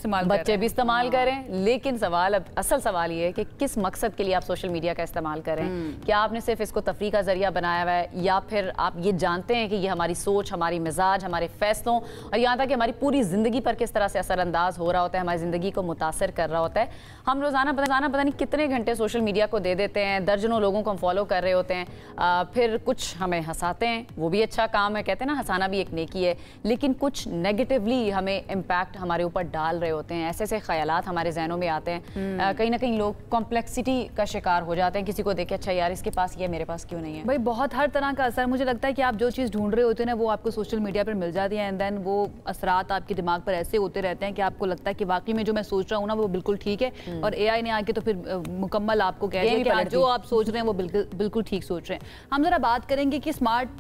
Speaker 2: इस्तेमाल करें, लेकिन सवाल, अब असल सवाल ये है कि किस मकसद के लिए आप सोशल मीडिया का इस्तेमाल करें। क्या आपने सिर्फ इसको तफरीह का जरिया बनाया हुआ है, या फिर आप ये जानते हैं कि ये हमारी सोच, हमारी मिजाज, हमारे फैसलों और यहाँ तक कि हमारी पूरी जिंदगी पर किस तरह से असरअंदाज हो रहा होता है, हमारी जिंदगी को मुतासर कर रहा होता है। हम रोजाना पता नहीं कितने घंटे सोशल मीडिया को दे देते हैं, दर्जनों लोगों को हम फॉलो कर रहे होते हैं, फिर कुछ हमें हंसाते हैं, वो भी अच्छा काम है, कहते हैं ना हंसाना भी एक नेकी है, लेकिन कुछ नेगेटिवली हमें इम्पैक्ट हमारे ऊपर डाल रहे होते हैं। ऐसे ऐसे ख्यालात हमारे जहनों में आते हैं, कहीं ना कहीं लोग कॉम्प्लेक्सिटी का शिकार हो जाते हैं, किसी को देखे अच्छा यार इसके पास ये मेरे पास क्यों नहीं है।
Speaker 1: भाई बहुत हर तरह का असर, मुझे लगता है कि आप जो चीज़ ढूंढ रहे होते हैं ना वो आपको सोशल मीडिया पर मिल जाती है, एंड देन वो असरात आपके दिमाग पर ऐसे होते रहते हैं कि आपको लगता है कि वाकई में जो मैं सोच रहा हूँ ना वो बिल्कुल ठीक है, और AI ने आके तो फिर मुकम्मल आपको कह दिया कि जो आप सोच रहे हैं वो बिल्कुल ठीक सोच रहे हैं। हम जरा बात करेंगे कि स्मार्ट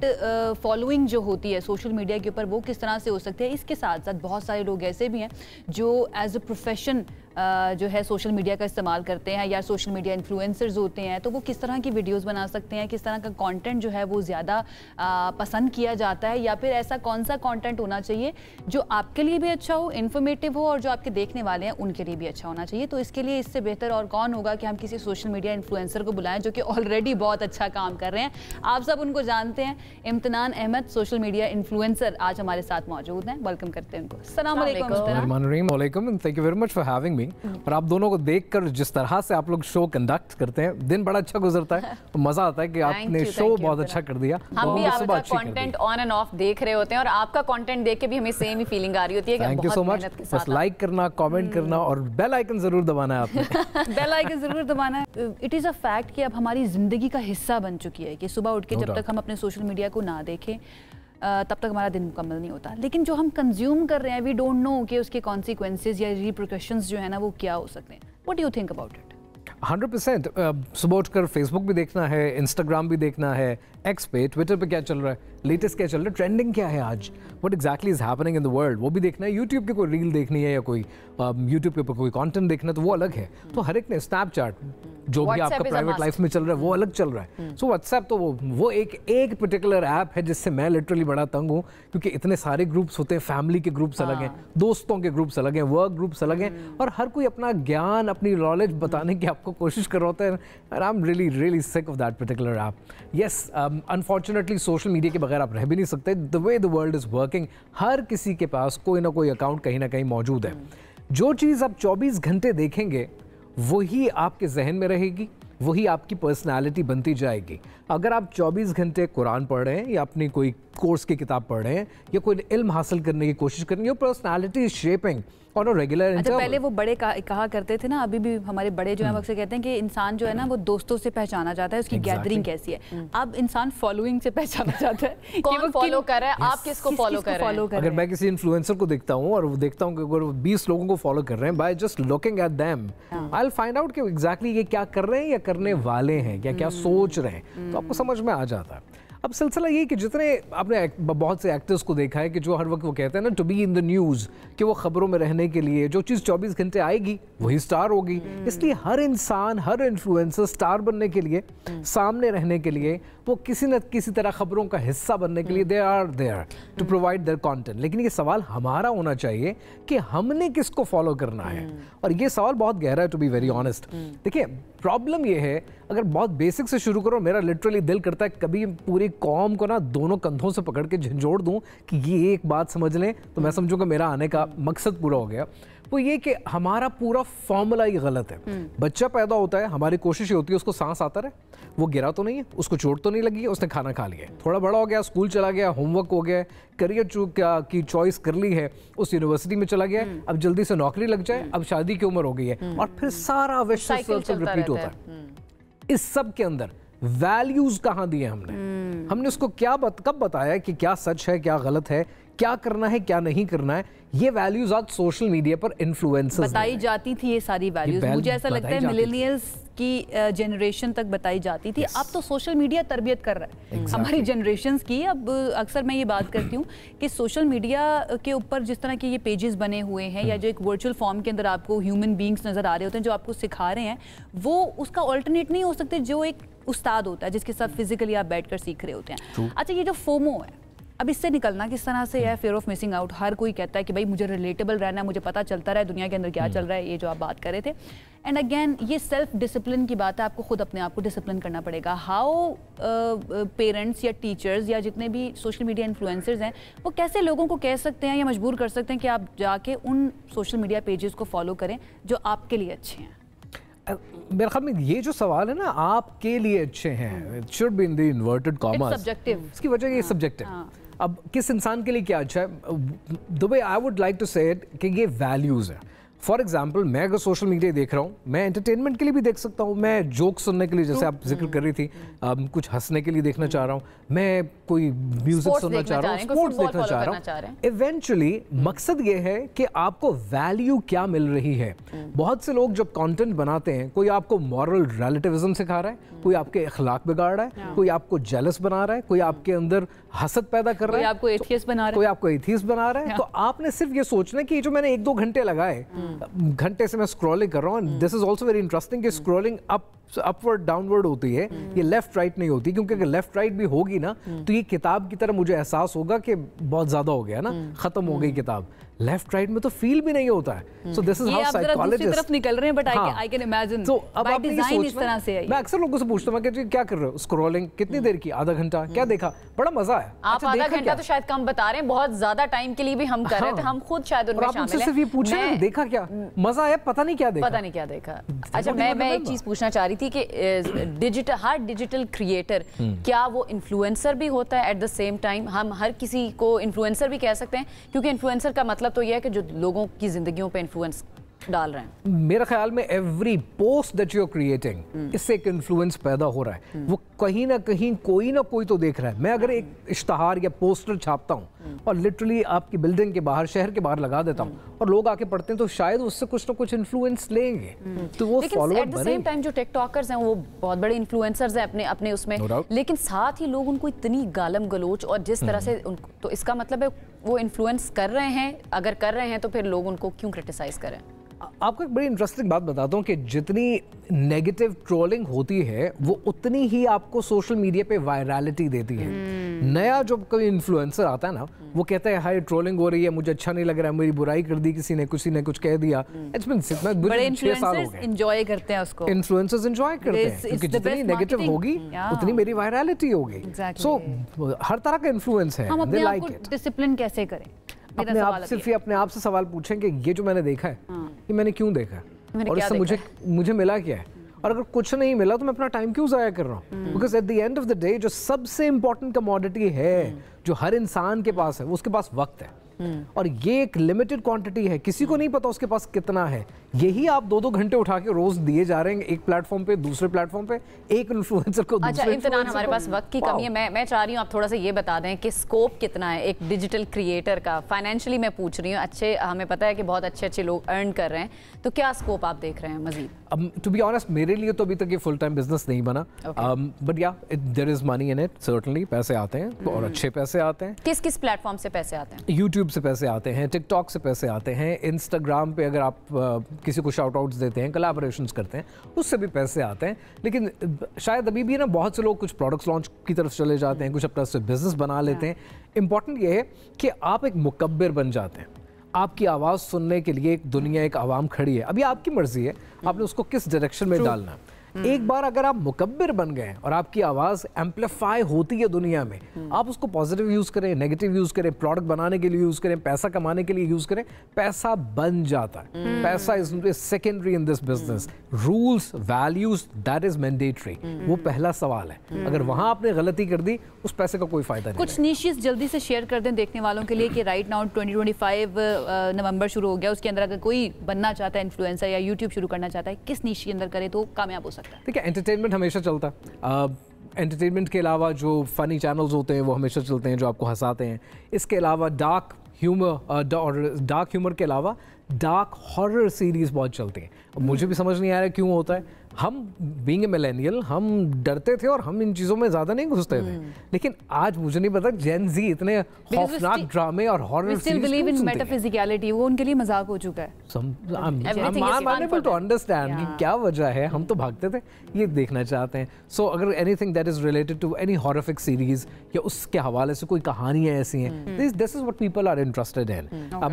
Speaker 1: फॉलोइंग जो होती है सोशल मीडिया के ऊपर वो किस तरह से हो सकती है। इसके साथ साथ बहुत सारे लोग ऐसे भी हैं जो एज अ प्रोफेशन जो है सोशल मीडिया का इस्तेमाल करते हैं, या सोशल मीडिया इन्फ्लुएंसर्स होते हैं, तो वो किस तरह की वीडियोस बना सकते हैं, किस तरह का कंटेंट जो है वो ज़्यादा पसंद किया जाता है, या फिर ऐसा कौन सा कंटेंट होना चाहिए जो आपके लिए भी अच्छा हो, इन्फॉर्मेटिव हो, और जो आपके देखने वाले हैं उनके लिए भी अच्छा होना चाहिए। तो इसके लिए इससे बेहतर और कौन होगा कि हम किसी सोशल मीडिया इन्फ्लुएंसर को बुलाएं जो कि ऑलरेडी बहुत अच्छा काम कर रहे हैं। आप सब उनको जानते हैं, इम्तिनान अहमद सोशल मीडिया इन्फ्लुएंसर आज हमारे साथ मौजूद हैं। वेलकम करते हैं उनको। अस्सलाम
Speaker 7: वालेकुम, thank you very much for having me. और आप दोनों को देखकर जिस तरह से आप लोग शो कंडक्ट करते हैं, दिन बड़ा अच्छा गुजरता है, तो मजा आता है कि आपने शो बहुत अच्छा कर दिया।
Speaker 2: हम भी आपका कंटेंट ऑन एंड ऑफ देख रहे होते हैं और आपका कंटेंट देख के भी हमें सेम ही फीलिंग आ रही होती है कि
Speaker 7: थैंक यू सो मच। बस लाइक करना, कमेंट करना और बेल आइकन जरूर दबाना है आपने।
Speaker 1: बेल आइकन जरूर दबाना है। इट इज अ फैक्ट कि अब हमारी जिंदगी का हिस्सा बन चुकी है कि सुबह उठ के जब तक हम अपने सोशल मीडिया को ना देखें तब तक हमारा दिन मुकम्मल नहीं होता। लेकिन जो हम कंज्यूम कर रहे हैं, वी डोंट नो कि उसके कॉन्सिक्वेंसेस या रिपरकशंस जो है ना वो क्या हो सकते हैं। What do you think about it?
Speaker 7: 100%। सुबह उठकर फेसबुक भी देखना है, इंस्टाग्राम भी देखना है, एक्स पे, ट्विटर पे क्या चल रहा है, लेटेस्ट क्या चल रहा है, ट्रेंडिंग क्या है आज, what exactly is happening in the world, वो भी देखना है। यूट्यूब की कोई रील देखनी है या कोई यूट्यूब के ऊपर कोई कंटेंट देखना है तो वो अलग है। तो हर एक ने स्नैपचैट, जो भी आपका प्राइवेट लाइफ में चल रहा है वो अलग चल रहा है। सो व्हाट्सएप तो वो एक पर्टिकुलर ऐप है जिससे मैं लिटरली बड़ा तंग हूँ, क्योंकि इतने सारे ग्रुप्स होते हैं, फैमिली के ग्रुप्स अलग हैं, दोस्तों के ग्रुप्स अलग हैं, वर्क ग्रुप्स अलग हैं, और हर कोई अपना ज्ञान, अपनी नॉलेज बताने की आपको कोशिश कर रहा होता है। And I am really sick of that particular app. Yes, unfortunately social media के बगैर आप रह भी नहीं सकते। The way the world is working, हर किसी के पास कोई ना कोई अकाउंट कहीं ना कहीं मौजूद है। जो चीज़ आप 24 घंटे देखेंगे वही आपके जहन में रहेगी, वही आपकी पर्सनालिटी बनती जाएगी। अगर आप 24 घंटे कुरान पढ़ रहे हैं या अपनी कोई कोर्स की किताब पढ़ रहे हैं या कोई इल्म हासिल करने की कोशिश कर रहे हैं, योर पर्सनालिटी इज शेपिंग और रेगुलर।
Speaker 1: अच्छा, पहले वो बड़े कहा करते थे ना, अभी भी हमारे बड़े जो है अक्सर कहते हैं कि इंसान जो है ना वो दोस्तों से पहचाना जाता है, उसकी गैदरिंग कैसी है। अब इंसान फॉलोइंग से पहचाना जाता है
Speaker 2: कि वो फॉलो कर रहा है, आप किसको फॉलो कर रहे हैं।
Speaker 7: अगर मैं किसी इन्फ्लुएंसर को देखता हूँ और वो देखता हूँ कि अगर 20 लोगों को फॉलो कर रहे हैं, by just looking at them I will find out कि एग्जैक्टली ये क्या कर रहे हैं या करने वाले हैं या क्या सोच रहे हैं, तो आपको समझ में आ जाता है। अब सिलसिला ये कि जितने आपने बहुत से एक्टर्स को देखा है कि जो हर वक्त वो कहते हैं ना to be in the news, कि वो खबरों में रहने के लिए जो चीज़ 24 घंटे आएगी वही स्टार होगी। इसलिए हर इंसान, हर इन्फ्लुएंसर स्टार बनने के लिए, सामने रहने के लिए वो किसी न किसी तरह खबरों का हिस्सा बनने के लिए they are there to provide their content. लेकिन ये सवाल हमारा होना चाहिए कि हमने किसको फॉलो करना है, और ये सवाल बहुत गहरा है टू बी वेरी ऑनेस्ट। देखिए प्रॉब्लम ये है, अगर बहुत बेसिक से शुरू करो, मेरा लिटरली दिल करता है कभी पूरी कौम को ना दोनों कंधों से पकड़ के झंझोड़ दूं कि ये एक बात समझ लें तो मैं समझूंगा मेरा आने का मकसद पूरा हो गया। वो ये कि हमारा पूरा फॉर्मूला ही गलत है। बच्चा पैदा होता है, हमारी कोशिश ये होती है उसको सांस आता रहे, वो गिरा तो नहीं है, उसको चोट तो नहीं लगी है, उसने खाना खा लिया, थोड़ा बड़ा हो गया, स्कूल चला गया, होमवर्क हो गया, करियर की चॉइस कर ली है, उस यूनिवर्सिटी में चला गया, अब जल्दी से नौकरी लग जाए, अब शादी की उम्र हो गई है, और फिर सारा विश्व रिपीट होता है। इस सब के अंदर वैल्यूज कहाँ दिए हमने उसको कब बताया कि क्या सच है, क्या गलत है, क्या करना है, क्या नहीं करना है। ये वैल्यूज आज सोशल मीडिया पर इन्फ्लुएंसर्स
Speaker 1: बताई जाती थी, ये सारी वैल्यूज मुझे ऐसा लगता है मिलेनियल्स की जनरेशन तक बताई जाती थी। अब तो सोशल मीडिया तरबियत कर रहा है हमारी जनरेशंस की। अब अक्सर मैं ये बात करती हूँ कि सोशल मीडिया के ऊपर जिस तरह के ये पेजेस बने हुए हैं या जो एक वर्चुअल फॉर्म के अंदर आपको ह्यूमन बींग्स नजर आ रहे होते हैं जो आपको सिखा रहे हैं, वो उसका ऑल्टरनेट नहीं हो सकते जो एक उस्ताद होता है जिसके साथ फिजिकली आप बैठकर सीख रहे होते हैं। अच्छा, ये जो फोमो है, अब इससे निकलना किस तरह से है? Fear of missing out. हर कोई कहता है कि भाई मुझे रिलेटेबल रहना है, मुझे पता चलता रहे दुनिया के अंदर क्या चल रहा है, ये जो आप बात कर रहे थे। एंड अगेन ये सेल्फ डिसिप्लिन की बात है, आपको खुद अपने आप को डिसिप्लिन करना पड़ेगा। हाउ पेरेंट्स या टीचर्स या जितने भी सोशल मीडिया इन्फ्लुएंसर्स हैं वो कैसे लोगों को कह सकते हैं या मजबूर कर सकते हैं कि आप जाके उन सोशल मीडिया पेजेस को फॉलो करें जो आपके लिए अच्छे हैं?
Speaker 7: मेरे ख्याल में ये जो सवाल है ना, आपके लिए अच्छे हैं, it should be in the inverted commas.
Speaker 1: Subjective,
Speaker 7: इसकी वजह ये सब्जेक्टिव। अब किस इंसान के लिए क्या अच्छा है, the way I would like to say it कि ये वैल्यूज़ है। फॉर एग्जाम्पल, मैं अगर सोशल मीडिया देख रहा हूँ, मैं एंटरटेनमेंट के लिए भी देख सकता हूँ, मैं जोक सुनने के लिए, जैसे आप जिक्र कर रही थी, कुछ हंसने के लिए देखना चाह रहा हूँ, मैं कोई म्यूजिक सुनना चाह रहा हूँ, स्पोर्ट्स देखना चाह रहा हूँ। इवेंचुअली मकसद ये है कि आपको वैल्यू क्या मिल रही है। बहुत से लोग जब कंटेंट बनाते हैं, कोई आपको मॉरल रिलेटिविज्म सिखा रहा है, कोई आपके अखलाक बिगाड़ रहा है, कोई आपको जेलस बना रहा है, कोई आपके अंदर हसद पैदा कर रहा है,
Speaker 1: कोई आपको एथियस्ट बना रहा है,
Speaker 7: कोई आपको एथियस्ट बना रहा है। तो आपने सिर्फ ये सोचना कि जो मैंने 1-2 घंटे लगाए, घंटे से मैं स्क्रॉलिंग कर रहा हूँ, this is also very interesting कि स्क्रॉलिंग अपवर्ड डाउनवर्ड होती है, ये लेफ्ट राइट नहीं होती, क्योंकि अगर लेफ्ट राइट भी होगी ना तो ये किताब की तरह मुझे एहसास होगा कि बहुत ज्यादा हो गया ना, खत्म हो गई किताब। लेफ्ट राइट में तो फील भी नहीं होता है। So this is how psychologist
Speaker 1: तरफ निकल रहे हैं, बट आई कैन इमेजिन।
Speaker 7: तो अब आप
Speaker 1: डिजाइन इस तरह से है।
Speaker 7: मैं अक्सर लोगों से पूछता हूं कि क्या कर रहे हो, स्क्रॉलिंग कितनी देर की, आधा घंटा, क्या देखा, बड़ा मजा है।
Speaker 2: आप आधा घंटा तो शायद कम बता रहे हैं, बहुत ज्यादा टाइम के लिए भी हम कर रहे थे, हम खुद शायद उनमें शामिल हैं।
Speaker 7: सिर्फ ये पूछा है देखा क्या, मजा आया, पता नहीं क्या देखा,
Speaker 2: पता नहीं क्या देखा। अच्छा, मैं एक चीज पूछना चाह रही थी कि हर डिजिटल क्रिएटर क्या वो इन्फ्लुएंसर भी होता है एट द सेम टाइम? हम हर किसी को इन्फ्लुएंसर भी कह सकते हैं, क्योंकि इन्फ्लुएंसर का मतलब तो यह है कि जो लोगों की जिंदगियों पे इन्फ्लुएंस डाल रहे हैं।
Speaker 7: मेरे ख्याल में every post that you are creating, इससे एक इन्फ्लुएंस पैदा हो रहा है। वो कहीं ना कहीं कोई ना कोई तो देख रहा है। मैं अगर एक इश्तहार या पोस्टर छापता हूँ और लिटरली आपकी बिल्डिंग के बाहर, शहर के बाहर लगा देता हूँ और लोग आके पढ़ते हैं, तो शायद उससे कुछ ना कुछ इन्फ्लुएंस लेंगे, तो वो follower
Speaker 2: eight the same time जो टिकटॉकर्स हैं वो बहुत बड़े इन्फ्लुएंसर्स हैं अपने उसमें, लेकिन साथ ही लोग उनको इतनी गालम गलोच और जिस तरह से तो इसका मतलब है वो इन्फ्लुएंस कर रहे हैं। अगर कर रहे हैं तो फिर लोग उनको क्यों क्रिटिसाइज करें?
Speaker 7: आपको एक बड़ी इंटरेस्टिंग बात बताता हूँ कि जितनी नेगेटिव ट्रोलिंग होती है वो उतनी ही आपको सोशल मीडिया पे वायरलिटी देती है। नया जो कोई इन्फ्लुएंसर आता है ना, वो कहता है हाय ट्रोलिंग हो रही है, मुझे अच्छा नहीं लग रहा है, मेरी बुराई कर दी किसी ने कुछ कह दिया। इट्स बीन 6 साल हो गए।
Speaker 1: एंजॉय करते हैं उसको,
Speaker 7: इन्फ्लुएंसर्स एंजॉय करते हैं, क्योंकि जितनी नेगेटिव होगी उतनी मेरी वायरलिटी होगी। सो हर तरह का इन्फ्लुएंस है।
Speaker 1: हम अपने आप को डिसिप्लिन कैसे करें?
Speaker 7: अपने आप से सवाल पूछें कि ये जो मैंने देखा है ये मैंने क्यों देखा है, और इससे मुझे मिला क्या है, और अगर कुछ नहीं मिला तो मैं अपना टाइम क्यों ज़ाया कर रहा हूँ? Because at the end of the day जो सबसे इंपॉर्टेंट कमोडिटी है जो हर इंसान के पास है, उसके पास वक्त है, और ये एक लिमिटेड क्वांटिटी है, किसी को नहीं पता उसके पास कितना है। यही आप 2-2 घंटे उठा के रोज दिए जा रहे हैं, एक प्लेटफॉर्म पे दूसरे प्लेटफॉर्म पे, एक इन्फ्लुएंसर को दूसरे।
Speaker 2: अच्छा इम्तिनान, हमारे पास वक्त की कमी है, मैं चाह रही हूँ आप थोड़ा सा ये बता दें कि स्कोप कितना है एक डिजिटल क्रिएटर का। फाइनेंशियली मैं पूछ रही हूँ, अच्छे हमें पता है कि बहुत अच्छे लोग अर्न कर रहे हैं, तो क्या स्कोप आप देख रहे हैं मजीद?
Speaker 7: टू बी ऑनेस्ट मेरे लिए तो अभी तक ये फुल टाइम बिजनेस नहीं बना, but yeah there is money in it, certainly पैसे आते हैं और अच्छे पैसे आते हैं।
Speaker 2: किस प्लेटफॉर्म से पैसे आते हैं?
Speaker 7: यूट्यूब यूट्यूब से पैसे आते हैं, टिकटॉक से पैसे आते हैं, इंस्टाग्राम पे अगर आप किसी को शाउट आउट्स देते हैं, कोलैबोरेशंस करते हैं, उससे भी पैसे आते हैं। लेकिन शायद अभी भी ना बहुत से लोग कुछ प्रोडक्ट्स लॉन्च की तरफ चले जाते हैं, कुछ अपना से बिजनेस बना लेते हैं। इंपॉर्टेंट ये है कि आप एक मुकब्बिर बन जाते हैं। आपकी आवाज़ सुनने के लिए एक दुनिया, एक आवाम खड़ी है। अभी आपकी मर्जी है आपने उसको किस डायरेक्शन में डालना है। एक बार अगर आप मुकब्बिर बन गए और आपकी आवाज़ एम्पलीफाई होती है दुनिया में, आप उसको पॉजिटिव यूज़ करें, नेगेटिव यूज़ करें, प्रोडक्ट बनाने के लिए यूज़ करें, पैसा कमाने के लिए यूज़ करें, पैसा बन जाता है। पैसा is secondary in this business. Rules, values, that is mandatory. वो पहला सवाल है। अगर वहाँ आपने गलती कर दी, उस पैसे का कोई फायदा नहीं।
Speaker 1: कुछ निशेस जल्दी से शेयर कर दें देखने वालों के लिए कि राइट नाउ 2025 नवंबर शुरू हो गया, उसके अंदर अगर कोई बनना चाहता है इन्फ्लुएंसर या यूट्यूब शुरू करना चाहता है, किस निश के अंदर करे तो कामयाब हो सकता है?
Speaker 7: देखिए, एंटरटेनमेंट हमेशा चलता है। एंटरटेनमेंट के अलावा जो फनी चैनल्स होते हैं वो हमेशा चलते हैं, जो आपको हंसाते हैं। इसके अलावा डार्क ह्यूमर के अलावा डार्क हॉरर सीरीज बहुत चलती हैं। मुझे भी समझ नहीं आ रहा क्यों होता है। हम बीइंग ए मिलेनियल हम डरते थे और हम इन चीज़ों में ज़्यादा नहीं घुसते थे। लेकिन आज मुझे नहीं पता जेन जी इतने खौफनाक ड्रामे और हॉरर सीरीज
Speaker 1: बिलीव इन मेटाफिजिकलिटी, वो उनके लिए मजाक हो चुका है।
Speaker 7: टू अंडरस्टैंड कि क्या वजह है। हम तो भागते थे, ये देखना चाहते हैं। सो अगर anything that is related to any horrific series या उसके हवाले से कोई कहानियाँ ऐसी हैं, this is what people are interested in.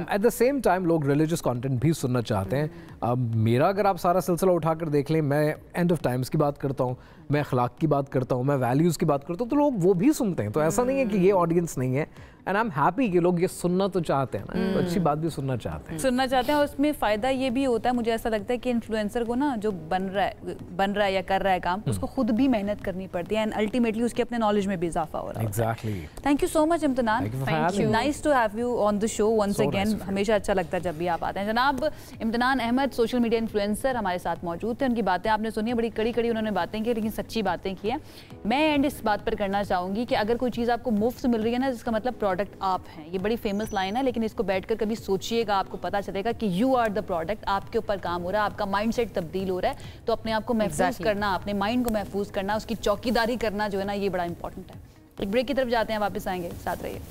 Speaker 7: At the same time लोग रिलीजियस कंटेंट भी सुनना चाहते हैं। मेरा अगर आप सारा सिलसिला उठाकर देख लें, मैं एंड ऑफ टाइम्स की बात करता हूँ, मैं अखलाक की बात करता हूँ, मैं वैल्यूज़ की बात करता हूँ, तो लोग वो भी सुनते हैं। तो ऐसा नहीं है कि ये ऑडियंस नहीं है। एंड आई एम हैप्पी कि लोग ये सुनना तो चाहते हैं ना, तो अच्छी बात भी सुनना चाहते हैं।
Speaker 1: और उसमें फ़ायदा ये भी होता है, मुझे ऐसा लगता है कि इन्फ्लुएंसर को ना जो बन रहा है या कर रहा है काम, उसको खुद भी मेहनत करनी पड़ती है एंड अल्टीमेटली उसके अपने नॉलेज में भी इजाफा हो रहा है।
Speaker 7: Exactly.
Speaker 1: Thank you so much Imtinan, nice to have you on the show once again. हमेशा अच्छा लगता है जब भी आप आते हैं। जनाब इम्तिनान अहमद सोशल मीडिया इन्फ्लुएंसर हमारे साथ मौजूद थे। उनकी बातें आपने सुनी, बड़ी कड़ी उन्होंने बातें की, लेकिन सच्ची बातें की हैं। मैं एंड इस बात पर करना चाहूँगी कि अगर कोई चीज़ आपको मुफ्त मिल रही है ना, जिसका मतलब प्रोडक्ट आप हैं। ये बड़ी फेमस लाइन है, लेकिन इसको बैठकर कभी सोचिएगा, आपको पता चलेगा कि यू आर द प्रोडक्ट। आपके ऊपर काम हो रहा है, आपका माइंडसेट तब्दील हो रहा है। तो अपने आप को महफूज करना, अपने माइंड को महफूज करना, उसकी चौकीदारी करना जो है ना, ये बड़ा इंपॉर्टेंट है। एक ब्रेक की तरफ जाते हैं, वापस आएंगे, साथ रहिए।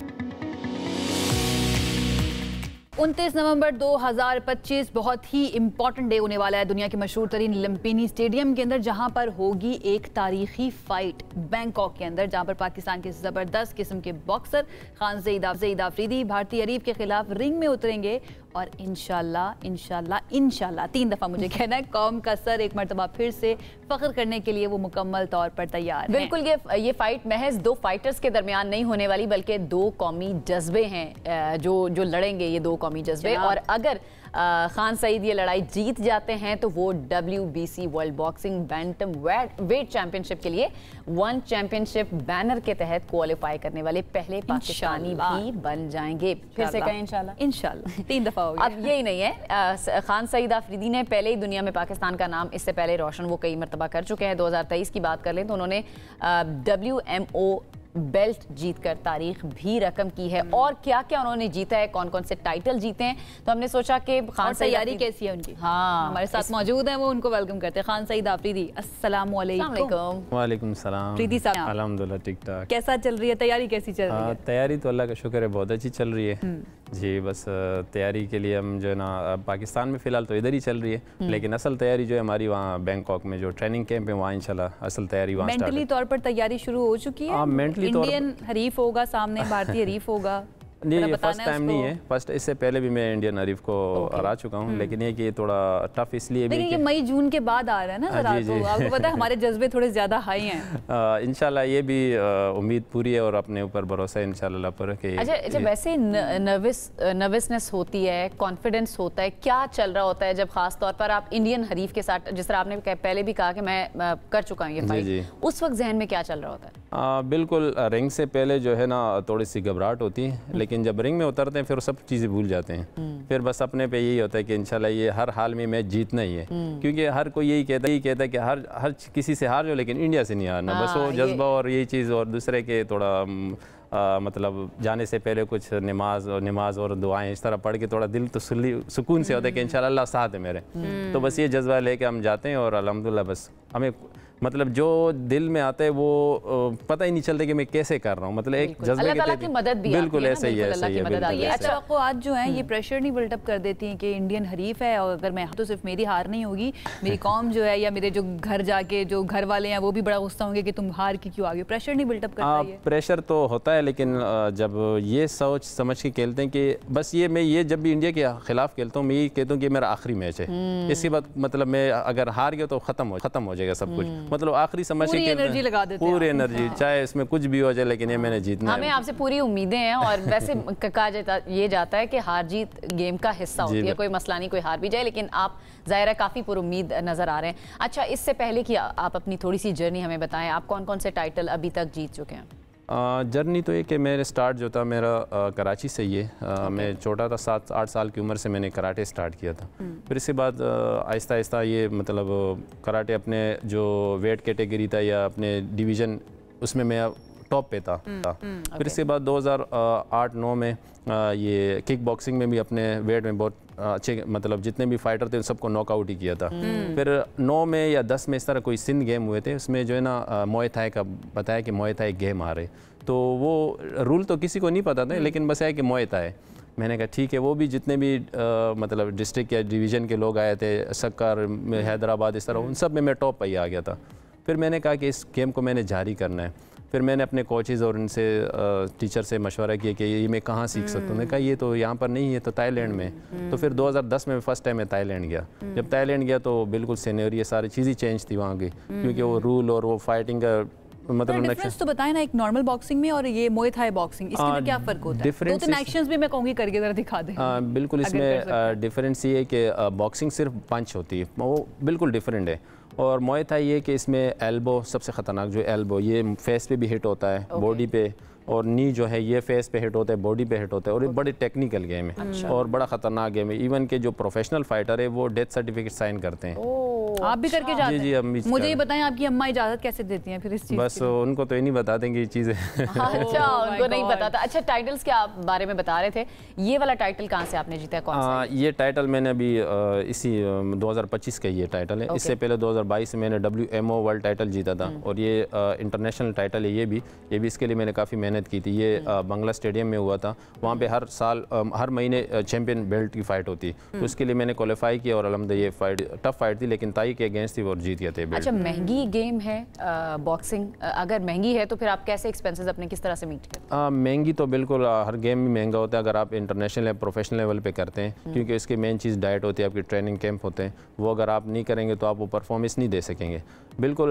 Speaker 1: 29 नवंबर 2025 बहुत ही इंपॉर्टेंट डे होने वाला है दुनिया के मशहूर तरीन लंपिनी स्टेडियम के अंदर, जहां पर होगी एक तारीखी फाइट बैंकॉक के अंदर, जहां पर पाकिस्तान के जबरदस्त किस्म के बॉक्सर खान ज़ईद आफरीदी भारतीय अरीब के खिलाफ रिंग में उतरेंगे और इंशाल्लाह 3 दफ़ा मुझे कहना है, कौम का सर एक मरतबा फिर से फख्र करने के लिए वो मुकम्मल तौर पर तैयार हैं।
Speaker 2: बिल्कुल, ये फाइट महज दो फाइटर्स के दरमियान नहीं होने वाली, बल्कि दो कौमी जज्बे हैं जो लड़ेंगे, ये दो कौमी जज्बे। और अगर खान सईद ये लड़ाई जीत जाते हैं तो वो WBC world boxing bantam weight championship के लिए वन चैंपियनशिप बैनर के तहत क्वालिफाई करने वाले पहले पाकिस्तानी भी बन जाएंगे। फिर से कहें इंशाल्लाह
Speaker 1: 3 दफ़ा हो गया।
Speaker 2: अब यही नहीं है, खान सईद आफरीदी ने पहले ही दुनिया में पाकिस्तान का नाम इससे पहले रोशन वो कई मरतबा कर चुके हैं। 2023 की बात कर लें तो उन्होंने WMO बेल्ट जीतकर तारीख भी रकम की है। और क्या क्या उन्होंने जीता है, कौन कौन से टाइटल जीते हैं, तो हमने सोचा कि खान
Speaker 1: तैयारी कैसी है उनकी।
Speaker 2: हाँ,
Speaker 1: हमारे साथ मौजूद हैं, वो उनको वेलकम करते हैं। खान सईद आफरीदी, अस्सलाम वालेकुम।
Speaker 8: वालेकुम सलाम।
Speaker 1: प्रीति साहब,
Speaker 8: अल्हम्दुलिल्लाह ठीक ठाक।
Speaker 1: कैसा चल रही है तैयारी, कैसी चल रही है?
Speaker 8: तैयारी तो अल्लाह का शुक्र है बहुत अच्छी चल रही है जी। बस तैयारी के लिए हम जो है ना, पाकिस्तान में फ़िलहाल तो इधर ही चल रही है, लेकिन असल तैयारी जो है हमारी वहाँ बैंकॉक में जो ट्रेनिंग कैंप है वहाँ इंशाल्लाह असल तैयारी वहाँ स्टार्ट है।
Speaker 1: मेंटली तौर पर तैयारी शुरू हो चुकी है?
Speaker 8: मेंटली तौर
Speaker 1: इंडियन हरीफ होगा सामने, भारतीय हरीफ होगा।
Speaker 8: नहीं, ये फर्स्ट टाइम नहीं है। फर्स्ट इससे पहले भी मैं इंडियन हरीफ को हरा चुका हूँ, लेकिन ये कि ये थोड़ा टफ इसलिए भी
Speaker 1: ये मई जून के बाद आ रहा है ना जरा, तो आपको पता है हमारे जज्बे थोड़े ज्यादा हाई हैं।
Speaker 8: इंशाल्लाह ये भी उम्मीद पूरी है और अपने ऊपर भरोसा है इंशाल्लाह पर कि।
Speaker 2: अच्छा, वैसे नर्वसनेस होती है, कॉन्फिडेंस होता है, क्या चल रहा होता है जब खास तौर पर आप इंडियन हरीफ के साथ, जिस तरह आपने पहले भी कहा कि मैं कर चुका हूँ ये फाइट, उस वक्त जहन में क्या चल रहा होता है?
Speaker 8: बिल्कुल, रिंग से पहले जो है ना थोड़ी सी घबराहट होती है, लेकिन जब रिंग में उतरते हैं फिर सब चीज़ें भूल जाते हैं। फिर बस अपने पे यही होता है कि इंशाल्लाह ये हर हाल में मैच जीतना ही है, क्योंकि हर कोई यही कहता है कि हर किसी से हार जाओ लेकिन इंडिया से नहीं हारना। बस वो जज्बा और यही चीज़, और दूसरे के थोड़ा मतलब जाने से पहले कुछ नमाज और दुआएं इस तरह पढ़ के थोड़ा दिल तो सुकून से होता है कि इंशाल्लाह अल्लाह साथ है मेरे। तो बस ये जज्बा लेके हम जाते हैं और अल्हम्दुलिल्लाह बस हमें मतलब जो दिल में आता है वो पता ही नहीं चलता कि मैं कैसे कर रहा हूँ, मतलब एक जज्बे
Speaker 2: अल्लाह की मदद भी
Speaker 8: बिल्कुल ऐसे ही है।
Speaker 1: अच्छा आपको आज जो है ये प्रेशर नहीं बिल्डअप कर देती हैं कि इंडियन हरीफ है और अगर मैं तो सिर्फ मेरी हार नहीं होगी, मेरी कौम जो है या मेरे जो घर जाके जो घर वाले हैं वो भी बड़ा गुस्सा होंगे कि तुम हार की क्यों आ गए? प्रेशर नहीं बिल्डअप करता है?
Speaker 8: प्रेशर तो होता है, लेकिन जब ये सोच समझ के खेलते हैं कि बस मैं ये जब भी इंडिया के खिलाफ खेलता हूँ मैं ये कहता हूँ कि मेरा आखिरी मैच है, इसके बाद मतलब मैं अगर हार गया तो खत्म हो जाएगा सब कुछ, मतलब आखिरी समझ के
Speaker 1: एनर्जी लगा देते हैं,
Speaker 8: पूरी एनर्जी, चाहे इसमें कुछ भी हो जाए लेकिन ये मैंने जीतना है।
Speaker 2: हमें आपसे पूरी उम्मीदें हैं और वैसे कहा जाता है कि हार जीत गेम का हिस्सा होती है, कोई मसला नहीं, कोई हार भी जाए, लेकिन आप ज़ाहिर है काफ़ी पुरुम्मीद नज़र आ रहे हैं। अच्छा, इससे पहले कि आप अपनी थोड़ी सी जर्नी हमें बताएं, आप कौन कौन से टाइटल अभी तक जीत चुके हैं?
Speaker 8: जर्नी तो ये कि मेरे स्टार्ट जो था मेरा कराची से ही है। मैं छोटा था, 7-8 साल की उम्र से मैंने कराटे स्टार्ट किया था। फिर इसके बाद आहिस्ता आहिस्ता ये मतलब कराटे अपने जो वेट कैटेगरी था या अपने डिवीज़न उसमें मैं टॉप पे था। फिर इसके बाद 2008-9 में ये किक बॉक्सिंग में भी अपने वेट में बहुत अच्छे मतलब जितने भी फाइटर थे सबको नॉकआउट ही किया था। फिर 9 में या 10 में इस तरह कोई सिंध गेम हुए थे, उसमें जो है ना मुए थाई का बताया कि मुए थाई गेम आ रहे, तो वो रूल तो किसी को नहीं पता था, लेकिन बस है कि मुए थाई। मैंने कहा ठीक है, वो भी जितने भी मतलब डिस्ट्रिक्ट या डिवीज़न के लोग आए थे, सक्कर, हैदराबाद, इस तरह उन सब में मैं टॉप पर ही आ गया था। फिर मैंने कहा कि इस गेम को मैंने जारी करना है। फिर मैंने अपने कोचेज़ और उनसे टीचर से मशवरा किया कि ये मैं कहाँ सीख सकता हूँ। मैंने कहा ये तो यहाँ पर नहीं है, तो थाईलैंड में। तो फिर 2010 में फर्स्ट टाइम मैं थाईलैंड गया। जब थाईलैंड गया तो बिल्कुल सीनियर ये सारी चीज़ें चेंज थी वहाँ की, क्योंकि वो रूल और वो फाइटिंग का मतलब
Speaker 1: डिफरेंस तो बताएं ना, एक नॉर्मल बॉक्सिंग में और ये मुए थाई बॉक्सिंग, इसके में क्या फ़र्क होता है? दो तीन एक्शंस भी मैं कहूँगी करके ज़रा दिखा दें।
Speaker 8: बिल्कुल, इसमें डिफरेंस ये है कि बॉक्सिंग सिर्फ पंच होती है, वो बिल्कुल डिफरेंट है। और मुए थाई ये कि इसमें एल्बो सबसे ख़तरनाक, जो एल्बो ये फेस पे भी हिट होता है, बॉडी पे, और नी जो है ये फेस पे हिट होता है, बॉडी पे हिट होता है, और ये बड़ी टेक्निकल गेम है और बड़ा ख़तरनाक गेम है। इवन के जो प्रोफेशनल फाइटर है वो डेथ सर्टिफिकेट साइन करते हैं।
Speaker 1: आप भी करके जाते हैं?
Speaker 8: जी, हम
Speaker 1: मुझे ये बताएं आपकी अम्मा इजाज़त कैसे देती हैं फिर इस चीज़?
Speaker 8: बस उनको तो ये नहीं बता देंगे ये चीज़ें।
Speaker 2: अच्छा, उनको नहीं पता था। अच्छा, टाइटल्स के आप बारे में बता रहे थे, ये वाला टाइटल कहाँ से आपने जीता है, कौन सा?
Speaker 8: ये टाइटल मैंने अभी इसी 2025 का ये टाइटल है। इससे पहले 2022 में मैंने WMO वर्ल्ड टाइटल जीता था, और ये इंटरनेशनल टाइटल है। ये भी इसके लिए मैंने काफ़ी मेहनत की थी। ये बंगला स्टेडियम में हुआ था, वहाँ पे हर साल हर महीने चैंपियन बेल्ट की फ़ाइट होती, तो उसके लिए मैंने क्वालिफाई किया, और अलहमदुलिल्लाह ये फाइट टफ फाइट थी, लेकिन ताई के अगेंस्ट थी और जीत गए थे।
Speaker 2: अच्छा, महंगी गेम है बॉक्सिंग, अगर महंगी है तो फिर आप कैसे एक्सपेंसेस अपने किस तरह से मीट करते हैं?
Speaker 8: महंगी तो बिल्कुल हर गेम में महंगा होता है अगर आप इंटरनेशनल या प्रोफेशनल लेवल पे करते हैं, क्योंकि इसकी मेन चीज़ डाइट होती है, आपकी ट्रेनिंग कैंप होते हैं, वो अगर आप नहीं करेंगे तो आप वो परफॉर्मेंस नहीं दे सकेंगे। बिल्कुल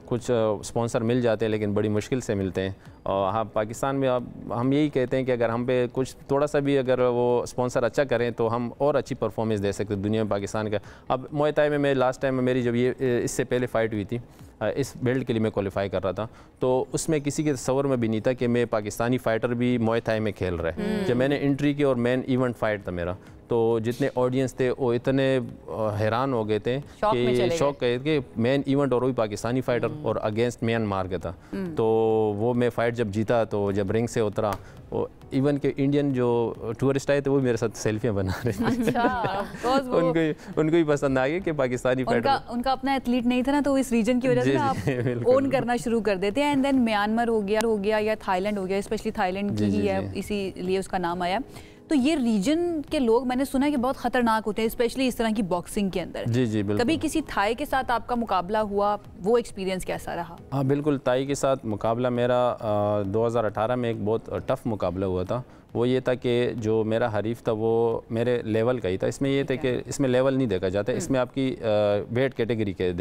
Speaker 8: कुछ स्पॉन्सर मिल जाते हैं, लेकिन बड़ी मुश्किल से मिलते हैं। हाँ, पाकिस्तान में हम यही कहते हैं कि अगर हम पे कुछ थोड़ा सा भी अगर वो स्पॉन्सर अच्छा करें तो हम और अच्छी परफॉर्मेंस दे सकते हैं दुनिया में, पाकिस्तान का। अब मुए थाई में मैं लास्ट टाइम में मेरी जब ये इससे पहले फ़ाइट हुई थी, इस बेल्ट के लिए मैं क्वालिफाई कर रहा था, तो उसमें किसी के तस्वर में भी नहीं था कि मैं पाकिस्तानी फ़ाइटर भी मुए थाई में खेल रहा है। जब मैंने एंट्री की और मेन इवेंट फाइट था मेरा, तो जितने ऑडियंस थे वो इतने हैरान हो गए थे कि शौक कहे कि मेन इवेंट और वही पाकिस्तानी फाइटर और अगेंस्ट म्यांमार का था। तो वो मैं फ़ाइट जब जीता, तो जब रिंग से उतरा, वो इवन के इंडियन जो टूरिस्ट आए थे वो मेरे साथ सेल्फियाँ बना रहे थे। उनको ही पसंद आ गया कि पाकिस्तानी फाइटर,
Speaker 1: उनका अपना एथलीट नहीं था ना, तो इस रीजन की वजह से आप ओन करना शुरू कर देते हैं। एंड देन म्यांमार हो गया या थाईलैंड हो गया, स्पेशली थाईलैंड की ही है, इसीलिए उसका नाम आया। तो ये रीजन के लोग मैंने सुना है कि बहुत खतरनाक होते हैं, स्पेशली इस तरह की बॉक्सिंग के अंदर।
Speaker 8: जी बिल्कुल।
Speaker 1: कभी किसी थाई के साथ आपका मुकाबला हुआ, वो एक्सपीरियंस कैसा रहा?
Speaker 8: हाँ बिल्कुल, थाई के साथ मुकाबला मेरा 2018 में एक बहुत टफ मुकाबला हुआ था। वो ये था कि जो मेरा हरीफ था वो मेरे लेवल का ही था। इसमें ये था कि इसमें लेवल नहीं देखा जाता, इसमें आपकी वेट कैटेगरी के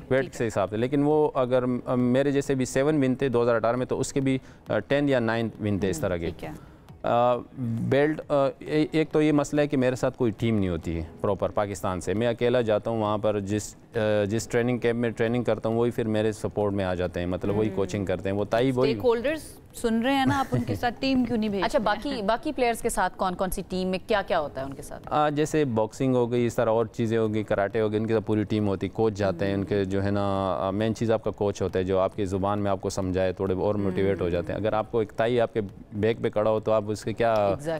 Speaker 8: वेट से हिसाब से। लेकिन वो अगर मेरे जैसे भी 7 विन थे 2018 में, तो उसके भी 10 या 9 विन थे इस तरह के। बेल्ट एक तो ये मसला है कि मेरे साथ कोई टीम नहीं होती है प्रॉपर पाकिस्तान से, मैं अकेला जाता हूँ वहाँ पर। जिस ट्रेनिंग कैंप में ट्रेनिंग करता हूँ वही फिर मेरे सपोर्ट में आ जाते हैं, मतलब वही कोचिंग करते हैं। वो ताई वही
Speaker 1: स्टेकहोल्डर्स सुन रहे हैं ना, आप उनके साथ टीम क्यों नहीं भेजते?
Speaker 2: अच्छा, बाकी प्लेयर्स के साथ कौन कौन सी टीम में क्या क्या होता है उनके साथ?
Speaker 8: जैसे बॉक्सिंग हो गई, इस तरह और चीज़ें हो गई, कराटे हो गई, उनकी तो पूरी टीम होती है। कोच जाते हैं उनके, जो है ना मेन चीज़ आपका कोच होता है, जो आपकी ज़ुबान में आपको समझाए, थोड़े और मोटिवेट हो जाते हैं। अगर आपको एक ताई आपके बैक पे खड़ा हो तो आप उसके क्या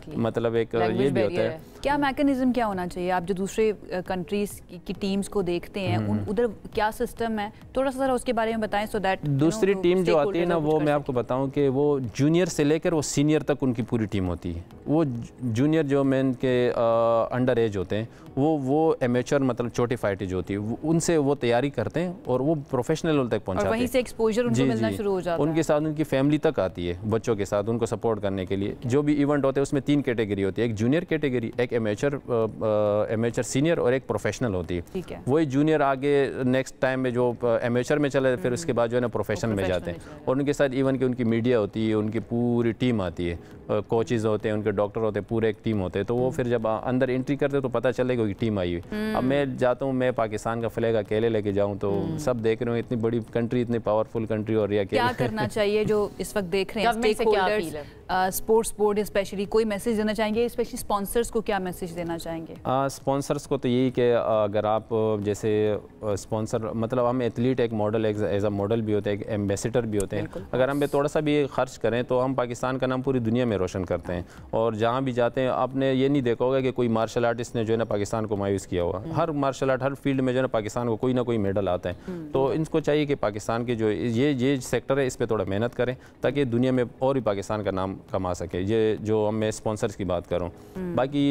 Speaker 8: मतलब एक ये भी होता है।
Speaker 1: क्या मैकेनिज्म क्या होना चाहिए? आप जो दूसरे कंट्रीज की टीम्स को देखते हैं, उधर क्या सिस्टम है, थोड़ा सा जरा उसके बारे में बताएं, सो दैट
Speaker 8: दूसरी टीम जो आती है ना, वो मैं आपको बताऊं कि वो जूनियर से लेकर वो सीनियर तक उनकी पूरी टीम होती है। वो जूनियर जो मेन के अंडर एज होते हैं, वो एमेचर मतलब छोटी फाइटर जो होती है उनसे वो तैयारी करते हैं और वो प्रोफेशनल लेवल तक पहुंचाते हैं।
Speaker 1: वहीं से एक्सपोजर उनको मिलना शुरू हो जाता है।
Speaker 8: उनके साथ उनकी फैमिली तक आती है, बच्चों के साथ उनको सपोर्ट करने के लिए। जो भी इवेंट होते हैं उसमें 3 कैटेगरी होती है, एक जूनियर कैटेगरी, एक एमेचर सीनियर और एक प्रोफेशनल होती है। वही जूनियर आगे नेक्स्ट टाइम में जो एमेचर में चले, फिर उसके बाद जो है ना प्रोफेशनल में जाते हैं। और उनके साथ इवन की उनकी मीडिया होती है, उनकी पूरी टीम आती है, कोचेज होते हैं, उनके डॉक्टर होते हैं, पूरे एक टीम होते हैं। तो वो फिर जब अंदर एंट्री करते हैं तो पता चलेगा कि टीम आई हुई। अब मैं जाता हूँ, मैं पाकिस्तान का फ्लैग अकेले लेके जाऊँ तो सब देख रहे हो, इतनी बड़ी कंट्री, इतनी पावरफुल कंट्री, और ये
Speaker 1: क्या करना चाहिए जो इस वक्त देख रहे हैं stakeholders, sports board specially, कोई मैसेज देना चाहेंगे? स्पेशली स्पॉन्सर्स को क्या मैसेज देना चाहेंगे?
Speaker 8: स्पॉन्सर्स को तो यही कि अगर आप जैसे स्पॉन्सर मतलब हम एथलीट, एक मॉडल, एज अ मॉडल भी होते हैं, एक एम्बेसडर भी होते हैं। अगर हम पे थोड़ा सा भी खर्च करें तो हम पाकिस्तान का नाम पूरी दुनिया में रोशन करते हैं। और जहाँ भी जाते हैं, आपने ये नहीं देखा होगा कि कोई मार्शल आर्टिस्ट ने जो है ना पाकिस्तान को मायूस किया हुआ। हर मार्शल आर्ट, हर फील्ड में जो है ना पाकिस्तान को कोई ना कोई मेडल आता है। तो इनको चाहिए कि पाकिस्तान के जो ये सेक्टर है, इस पर थोड़ा मेहनत करें ताकि दुनिया में और भी पाकिस्तान का नाम कमा सके। ये जो मैं स्पॉन्सर्स की बात करूँ, बाकी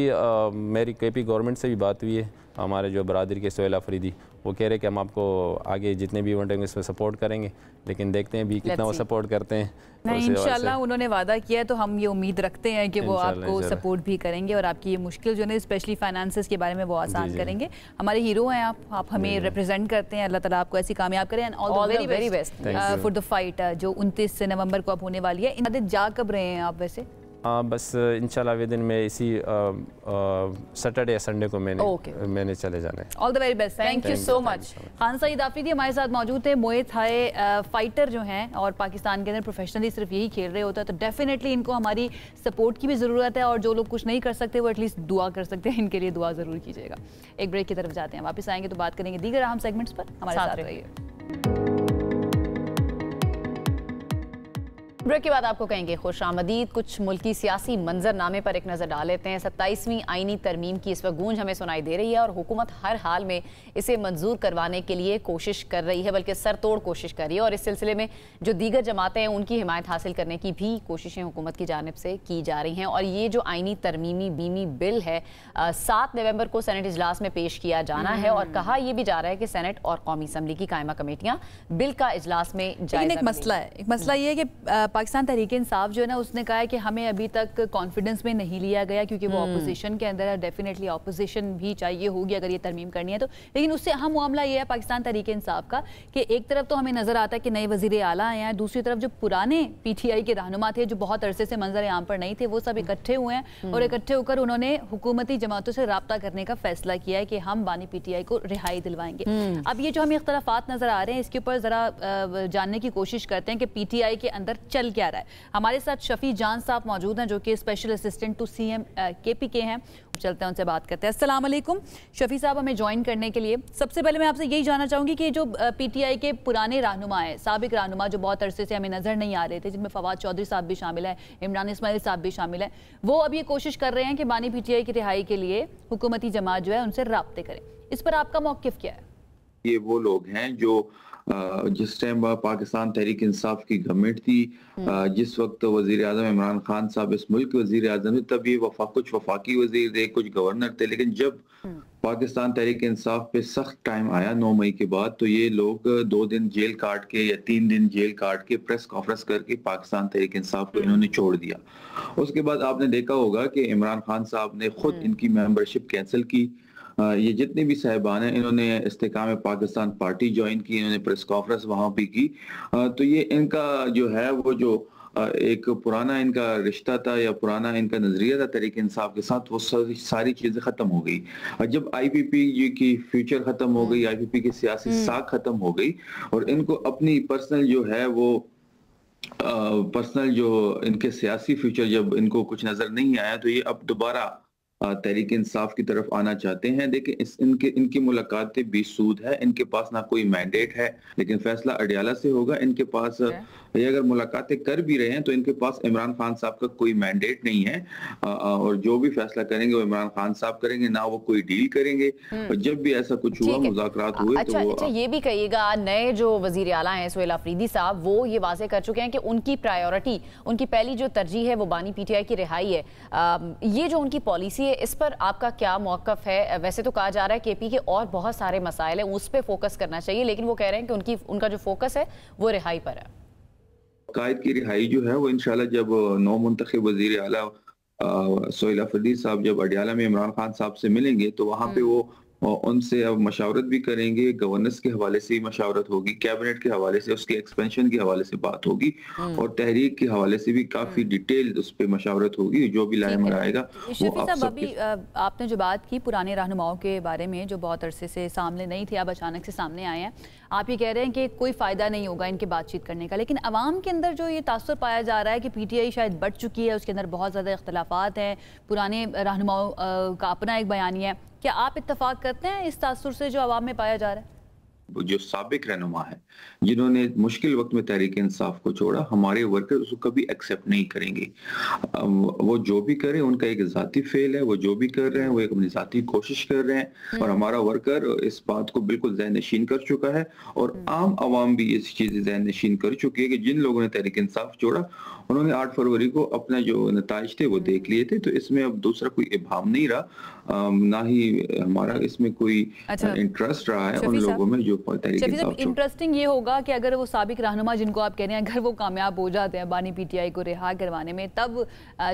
Speaker 8: मेरी केपी गवर्नमेंट से भी बात हुई है, हमारे जो बरादरी के सोहेल अफरीदी, वो कह रहे कि हम आपको आगे जितने भी इवेंट होंगे इसमें सपोर्ट करेंगे, लेकिन देखते हैं भी कितना वो सपोर्ट करते हैं।
Speaker 1: नहीं, इंशाल्लाह उन्होंने वादा किया है तो हम ये उम्मीद रखते हैं कि वो आपको सपोर्ट भी करेंगे और आपकी ये मुश्किल जो है स्पेशली फाइनेंसेस के बारे में वो आसान करेंगे। हमारे हीरो हैं आप हमें रिप्रेजेंट करते हैं। अल्लाह ताला आपको ऐसी कामयाब करें and all the very best for the fight जो 29 नवंबर को अब होने वाली है। इन जा कब रहे हैं आप वैसे?
Speaker 8: बस इंशाल्लाह विदिन में इसी सैटरडे या संडे को मैंने चले जाना है।
Speaker 1: All the very best, thank you so much. Khan Saeed Afridi हमारे साथ मौजूद थे, मुए थाई फाइटर जो हैं और पाकिस्तान के अंदर प्रोफेशनली सिर्फ यही खेल रहे होता है, तो डेफिनेटली इनको हमारी सपोर्ट की भी ज़रूरत है। और जो लोग कुछ नहीं कर सकते वो एटलीस्ट दुआ कर सकते हैं, इनके लिए दुआ ज़रूर कीजिएगा। एक ब्रेक की तरफ जाते हैं, वापस आएंगे तो बात करेंगे दीगर अहम सेगमेंट्स पर। हमारे साथ रहिए।
Speaker 2: ब्रेक के बाद आपको कहेंगे खुश आमदीद। कुछ मुल्की सियासी मंजरनामे पर एक नज़र डाल लेते हैं। 27वीं आईनी तरमीम की इस वक्त गूंज हमें सुनाई दे रही है और हुकूमत हर हाल में इसे मंजूर करवाने के लिए कोशिश कर रही है, बल्कि सरतोड़ कोशिश कर रही है। और इस सिलसिले में जो दीगर जमातें हैं उनकी हिमायत हासिल करने की भी कोशिशें हुकूमत की जानिब से की जा रही हैं। और ये जो आईनी तरमीमी बीमी बिल है 7 नवंबर को सेनेट इजलास में पेश किया जाना है और कहा यह भी जा रहा है कि सेनेट और कौमी असम्बली की कायमा कमेटियां बिल का इजलास में जायजा।
Speaker 1: एक मसला ये है कि पाकिस्तान तहरीक इंसाफ जो है ना, उसने कहा है कि हमें अभी तक कॉन्फिडेंस में नहीं लिया गया क्योंकि वो अपोजिशन के अंदर है। डेफिनेटली अपोजिशन भी चाहिए होगी अगर ये तरमीम करनी है तो। लेकिन उससे अहम मामला ये है पाकिस्तान तहरीक इंसाफ का कि एक तरफ तो हमें नजर आता है कि नए वजीर आला आए हैं, दूसरी तरफ जो पुराने PTI के रहनुमा थे जो बहुत अरसे से मंजर आम पर नहीं थे, वो सब इकट्ठे हुए हैं और इकट्ठे होकर उन्होंने हुकूमती जमातों से राब्ता करने का फैसला किया है कि हम बानी PTI को रिहाई दिलवाएंगे। अब ये जो हमें इख्तलाफात नजर आ रहे हैं इसके ऊपर जरा जानने की कोशिश करते हैं कि PTI के अंदर चल क्या रहा है। हमारे साथ शफी जान साहब मौजूद हैं जो कि special assistant to CM KPK हैं। चलते हैं उनसे बात करते हैं। अस्सलाम वालेकुम शफी साहब, हमें ज्वाइन करने के लिए। सबसे पहले मैं आपसे यही जानना चाहूंगी कि जो PTI के पुराने रहनुमा हैं, साबिक रहनुमा जो बहुत अरसे से हमें नजर नहीं आ रहे थे, जिनमें फवाद चौधरी साहब भी शामिल है, इमरान इस्माइल साहब भी शामिल है, वो अब ये कोशिश कर रहे हैं कि बानी PTI की रिहाई के लिए हुकूमती जमात जो है उनसे राब्ते करें। इस पर आपका मौक़िफ़ क्या है?
Speaker 9: ये वो लोग हैं जो जिस टाइम पाकिस्तान तहरीक इंसाफ की गवर्नमेंट थी, जिस वक्त वजीर आजम इमरान खान साहब इस मुल्क के वजीर आजम थे, तब ये कुछ वफाकी वजीर थे, कुछ गवर्नर थे। लेकिन जब पाकिस्तान तहरीक इंसाफ पे सख्त टाइम आया 9 मई के बाद, तो ये लोग 2 दिन जेल काट के या 3 दिन जेल काट के प्रेस कॉन्फ्रेंस करके पाकिस्तान तहरीक इंसाफ को इन्होंने छोड़ दिया। उसके बाद आपने देखा होगा कि इमरान खान साहब ने खुद इनकी मेंबरशिप कैंसिल की। ये जितने भी साहिबान हैं इन्होंने इस्तेकाम पाकिस्तान पार्टी ज्वाइन की, इन्होंने प्रेस कॉन्फ्रेंस वहां भी की। तो ये इनका जो है वो जो एक पुराना इनका रिश्ता था या पुराना इनका नजरिया था तहरीक इंसाफ के साथ, वो सारी चीजें खत्म हो गई। जब IPP की फ्यूचर खत्म हो गई, IPP की सियासी साख खत्म हो गई और इनको अपनी पर्सनल जो है वो पर्सनल जो इनके सियासी फ्यूचर जब इनको कुछ नजर नहीं आया, तो ये अब दोबारा तहरीक इंसाफ की तरफ आना चाहते हैं। देखिए इनकी मुलाकातें बेसूद है, इनके पास ना कोई मैंडेट है, लेकिन फैसला अडियाला से होगा। इनके पास ये अगर मुलाकातें कर भी रहे हैं तो इनके पास इमरान खान साहब का कोई मैंडेट नहीं है, और जो भी फैसला करेंगे वो इमरान खान साहब करेंगे, ना वो कोई डील करेंगे। और जब भी ऐसा कुछ हुआ, मुज़ाकरात हुए,
Speaker 2: अच्छा,
Speaker 9: तो
Speaker 2: अच्छा ये भी कहिएगा, नए जो वजीर आला हैं सुहेल अफरीदी साहब, वो ये वाजे कर चुके हैं कि उनकी प्रायोरिटी, उनकी पहली जो तरजीह है वो बानी पीटीआई की रिहाई है। ये जो उनकी पॉलिसी है, इस पर आपका क्या मौक़िफ़ है? वैसे तो कहा जा रहा है केपी के और बहुत सारे मसाइल हैं, उस पर फोकस करना चाहिए, लेकिन वो कह रहे हैं कि उनका जो फोकस है वो रिहाई पर है।
Speaker 9: कायद की रिहाई जो है वो इंशाल्लाह जब नौ मुंतखब वजीर आला सुहेल अफरीदी साहब जब अडियाला में इमरान खान साहब से मिलेंगे तो वहाँ पे वो उनसे अब मशावरत भी करेंगे, गवर्नेंस के हवाले से ही मशावरत होगी, कैबिनेट के हवाले से, उसके एक्सपेंशन के हवाले से बात होगी, और तहरीक के हवाले से भी काफी डिटेल उस पर मशावरत होगी। जो भी लाएमर आएगा वो आप
Speaker 1: अभी आपने जो बात की पुराने रहनुमाओं के बारे में जो बहुत अरसे से सामने नहीं थे, अब अचानक से सामने आए हैं, आप ये कह रहे हैं कि कोई फ़ायदा नहीं होगा इनके बातचीत करने का, लेकिन अवाम के अंदर जो ये तासुर पाया जा रहा है कि पीटीआई शायद बढ़ चुकी है, उसके अंदर बहुत ज़्यादा इख्तलाफात हैं, पुराने रहनुमाओं का अपना एक बयानिया है, क्या आप इत्तफाक करते हैं इस तासुर से जो अवाम में पाया जा रहा है?
Speaker 9: जो साबिक रहनुमा है जिन्होंने मुश्किल वक्त में तहरीक इंसाफ को छोड़ा, हमारे वर्कर उसको कभी एक्सेप्ट नहीं करेंगे। वो जो भी करें उनका एक जाती फेल है, वो जो भी कर रहे हैं वो एक अपनी जाती कोशिश कर रहे हैं, और हमारा वर्कर इस बात को बिल्कुल ज़हन नशीन कर चुका है, और आम आवाम भी इस चीज़ ज़हन नशीन कर चुकी है कि जिन लोगों ने तहरीक इंसाफ छोड़ा उन्होंने 8 फरवरी को अपना जो नताइज थे वो देख लिए थे, तो इसमें अब दूसरा कोई इबाम नहीं रहा, ना ही हमारा इसमें कोई इंटरेस्ट रहा है उन लोगों में जो
Speaker 1: इंटरेस्टिंग ये होगा कि अगर वो साबिक रहनुमा जिनको आप कह रहे हैं अगर वो कामयाब हो जाते हैं बानी पीटीआई को रिहा करवाने में, तब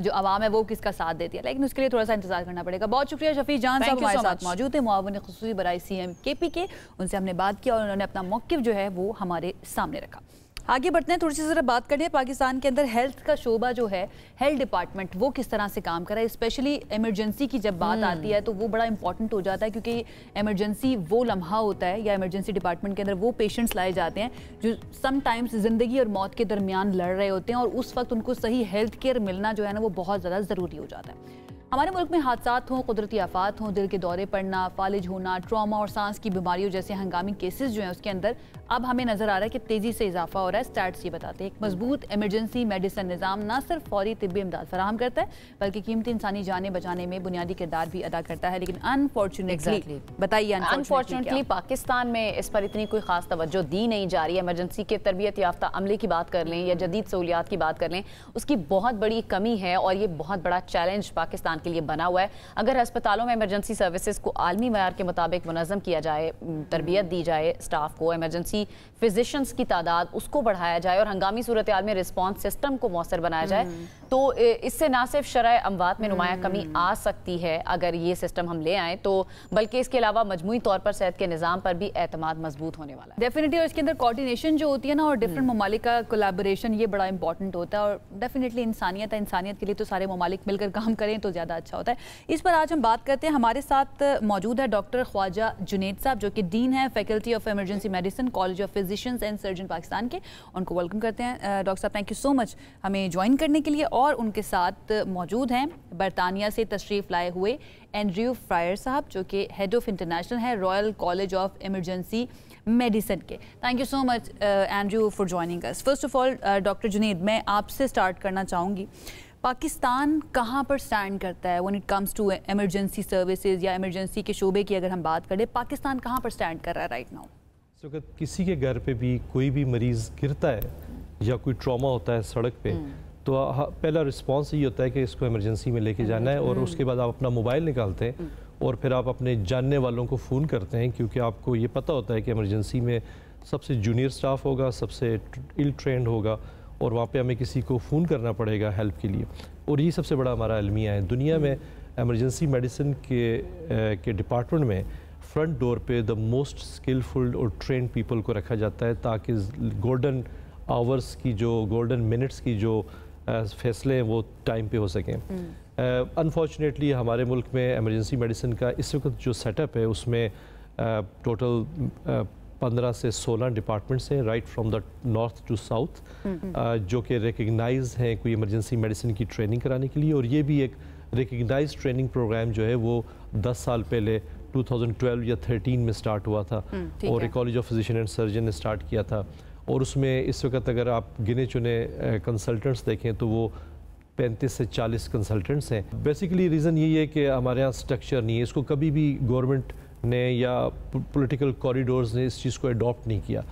Speaker 1: जो आवाम है वो किसका साथ देती है, लेकिन उसके लिए थोड़ा सा इंतजार करना पड़ेगा। बहुत शुक्रिया शफी जान साहब हमारे साथ मौजूद है, मुआविन खुसूसी बराए सीएम केपी के, उनसे हमने बात किया और उन्होंने अपना मौक़िफ़ जो है वो हमारे सामने रखा। आगे बढ़ते हैं, थोड़ी सी ज़रा बात करें पाकिस्तान के अंदर हेल्थ का शोबा जो है, हेल्थ डिपार्टमेंट वो किस तरह से काम कर रहा है, स्पेशली इमरजेंसी की जब बात आती है तो वो बड़ा इंपॉर्टेंट हो जाता है, क्योंकि इमरजेंसी वो लम्हा होता है या इमरजेंसी डिपार्टमेंट के अंदर वो पेशेंट्स लाए जाते हैं जो समटाइम्स ज़िंदगी और मौत के दरमियान लड़ रहे होते हैं, और उस वक्त उनको सही हेल्थ केयर मिलना जो है ना वो बहुत ज़्यादा ज़रूरी हो जाता है। हमारे मुल्क में हादसात हों, कुदरती आफात हों, दिल के दौरे पड़ना, फालिज होना, ट्रॉमा और सांस की बीमारियों जैसे हंगामी केसेस जो हैं उसके अंदर अब हमें नज़र आ रहा है कि तेज़ी से इजाफा हो रहा है। स्टैट्स ये बताते हैं एक मजबूत इमरजेंसी मेडिसिन निज़ाम न सिर्फ फौरी तिब्बी इमदाद फराहम करता है बल्कि कीमती इंसानी जानें बचाने में बुनियादी किरदार भी अदा करता है, लेकिन अनफॉर्चुनेटली बताइए
Speaker 2: अनफॉर्चुनेटली पाकिस्तान में इस पर इतनी कोई खास तवज्जो दी नहीं जा रही है। इमरजेंसी के तरबियत याफ्ता अमले की बात कर लें या जदीद सहूलियात की बात कर लें, उसकी बहुत बड़ी कमी है और ये बहुत बड़ा चैलेंज पाकिस्तान के लिए बना हुआ है। अगर अस्पतालों में इमरजेंसी सर्विसेज को आलमी मयार के मुताबिक मुनज़्ज़म किया जाए, तरबियत दी जाए स्टाफ को, इमरजेंसी फिजिशियंस की तादाद उसको बढ़ाया जाए और हंगामी सूरत हाल में रिस्पॉन्स सिस्टम को मौसर बनाया जाए, तो इससे ना सिर्फ शरह अमवात में नुमाया कमी आ सकती है अगर ये सिस्टम हम ले आएँ, तो बल्कि इसके अलावा मजमूई तौर पर सेहत के निज़ाम पर भी एतमाद मजबूत होने वाला है
Speaker 1: डेफिनेटली। और इसके अंदर कोऑर्डिनेशन जो होती है ना और डिफरेंट ममालिक का कोलैबोरेशन ये बड़ा इंपॉर्टेंट होता है, और डेफिनेटली इंसानियत है, इंसानियत के लिए तो सारे ममालिक मिलकर काम करें तो ज़्यादा अच्छा होता है। इस पर आज हम बात करते हैं। हमारे साथ मौजूद है डॉक्टर ख्वाजा जुनैद साहब जो कि डीन है faculty of Emergency medicine college of physicians and surgeon Pakistan के। उनको वेलकम करते हैं। डॉक्टर साहब थैंक यू सो मच हमें ज्वाइन करने के लिए। और उनके साथ मौजूद हैं बरतानिया से तशरीफ़ लाए हुए एंड्रयू फ्रायर साहब जो कि हेड ऑफ इंटरनेशनल है Royal College of Emergency Medicine के। Thank you so much Andrew for joining us. First of all doctor Junaid, मैं आपसे स्टार्ट करना चाहूँगी, पाकिस्तान कहाँ पर स्टैंड करता है when it comes to emergency services या इमरजेंसी के शोबे की अगर हम बात करें, पाकिस्तान कहाँ पर स्टैंड कर रहा है राइट नाउ?
Speaker 10: इस वक्त किसी के घर पे भी कोई भी मरीज़ गिरता है या कोई ट्रॉमा होता है सड़क पे, तो पहला रिस्पांस ये होता है कि इसको इमरजेंसी में लेके जाना है, और उसके बाद आप अपना मोबाइल निकालते हैं और फिर आप अपने जानने वालों को फ़ोन करते हैं, क्योंकि आपको ये पता होता है कि इमरजेंसी में सबसे जूनियर स्टाफ होगा, सबसे इल ट्रेंड होगा, और वहाँ पे हमें किसी को फ़ोन करना पड़ेगा हेल्प के लिए। और ये सबसे बड़ा हमारा अलमिया है दुनिया में। इमरजेंसी मेडिसिन के डिपार्टमेंट में फ्रंट डोर पे द मोस्ट स्किलफुल और ट्रेंड पीपल को रखा जाता है, ताकि गोल्डन आवर्स की जो गोल्डन मिनट्स की जो फैसले हैं वो टाइम पे हो सकें। अनफॉर्चुनेटली हमारे मुल्क में इमरजेंसी मेडिसिन का इस वक्त जो सेटअप है उसमें टोटल 15 से 16 डिपार्टमेंट्स हैं, right from the north to south, जो कि रिकग्नाइज हैं कोई इमरजेंसी मेडिसिन की ट्रेनिंग कराने के लिए। और ये भी एक रिकग्नाइज ट्रेनिंग प्रोग्राम जो है वो 10 साल पहले 2012 या 13 में स्टार्ट हुआ था और college of physician and surgeon ने स्टार्ट किया था। और उसमें इस वक्त अगर आप गिने चुने कंसल्टेंट्स देखें तो वो 35 से 40 कंसल्टेंट्स हैं। बेसिकली रीज़न यही है कि हमारे यहाँ स्ट्रक्चर नहीं है, इसको कभी भी गवर्नमेंट ने या पॉलिटिकल कॉरिडोर्स ने इस चीज़ को अडॉप्ट नहीं किया,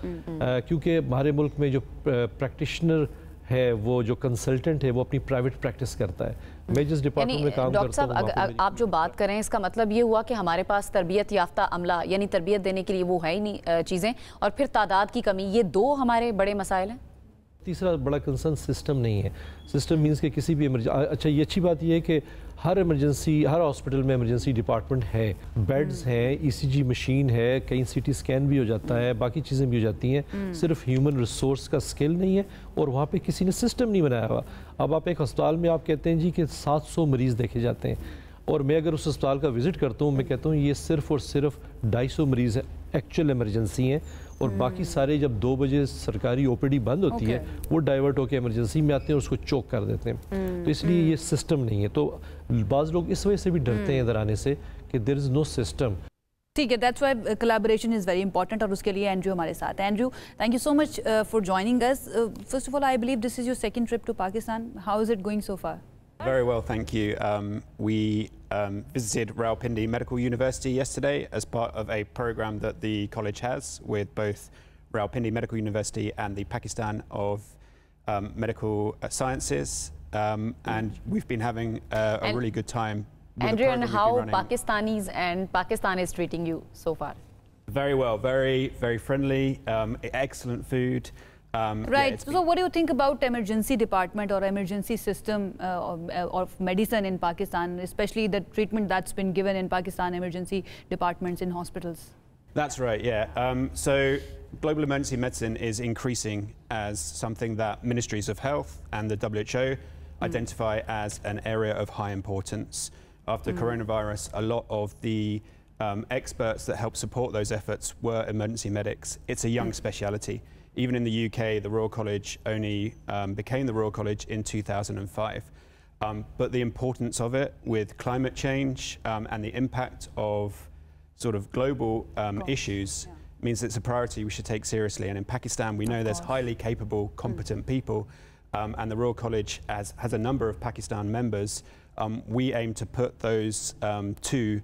Speaker 10: क्योंकि हमारे मुल्क में जो प्रैक्टिशनर है वो जो कंसल्टेंट है वो अपनी प्राइवेट प्रैक्टिस करता है। मैं जिस डिपार्टमेंट में काम करता हूँ,
Speaker 2: डॉक्टर साहब आप जो बात करें इसका मतलब ये हुआ कि हमारे पास तरबियत याफ्ता अमला यानी तरबियत देने के लिए वो है ही नहीं चीज़ें, और फिर तादाद की कमी, ये दो हमारे बड़े मसाइल हैं।
Speaker 10: तीसरा बड़ा कंसर्न सिस्टम नहीं है। सिस्टम मीन्स कि किसी भी अच्छा ये अच्छी बात ये है कि हर हॉस्पिटल में इमरजेंसी डिपार्टमेंट है, बेड्स हैं, ECG मशीन है, कहीं CT स्कैन भी हो जाता है, बाकी चीज़ें भी हो जाती हैं। सिर्फ ह्यूमन रिसोर्स का स्किल नहीं है और वहाँ पे किसी ने सिस्टम नहीं बनाया हुआ। अब आप एक अस्पताल में आप कहते हैं जी कि 700 मरीज़ देखे जाते हैं, और मैं अगर उस अस्पताल का विज़िट करता हूँ मैं कहता हूँ ये सिर्फ और सिर्फ 250 मरीज़ एक्चुअल इमरजेंसी हैं, और बाकी सारे जब 2 बजे सरकारी OPD बंद होती है वो डाइवर्ट होकर इमरजेंसी में आते हैं और उसको चोक कर देते हैं। तो इसलिए ये सिस्टम नहीं है। तो बाज़ लोग इस वजह से भी डरते हैं इधर आने से कि देयर इज़ नो सिस्टम।
Speaker 1: ठीक है, that's why collaboration is very important, और उसके लिए एंड्रयू हमारे साथ है। Andrew, thank you so much for joining us. First of all, I believe this is your second trip to Pakistan. How is it going so far?
Speaker 11: Very well, thank you. We visited Rawalpindi Medical University yesterday as part of a program that the college has with both Rawalpindi Medical University and the Pakistan of Medical Sciences, and we've been having a really good time.
Speaker 2: Andrew, and how Pakistanis and Pakistan is treating you so far?
Speaker 11: Very well, very friendly, excellent food.
Speaker 1: Right. So what do you think about emergency department or emergency system of medicine in Pakistan, especially the treatment that's been given in Pakistan emergency departments in hospitals?
Speaker 11: That's right, yeah. So global emergency medicine is increasing as something that ministries of health and the WHO identify as an area of high importance. After coronavirus, a lot of the experts that help support those efforts were emergency medics. It's a young speciality. Even in the UK, the Royal College only became the Royal College in 2005. But the importance of it with climate change and the impact of sort of global issues means it's a priority we should take seriously. And in Pakistan, we know there's highly capable, competent people, and the Royal College has a number of Pakistan members. We aim to put those two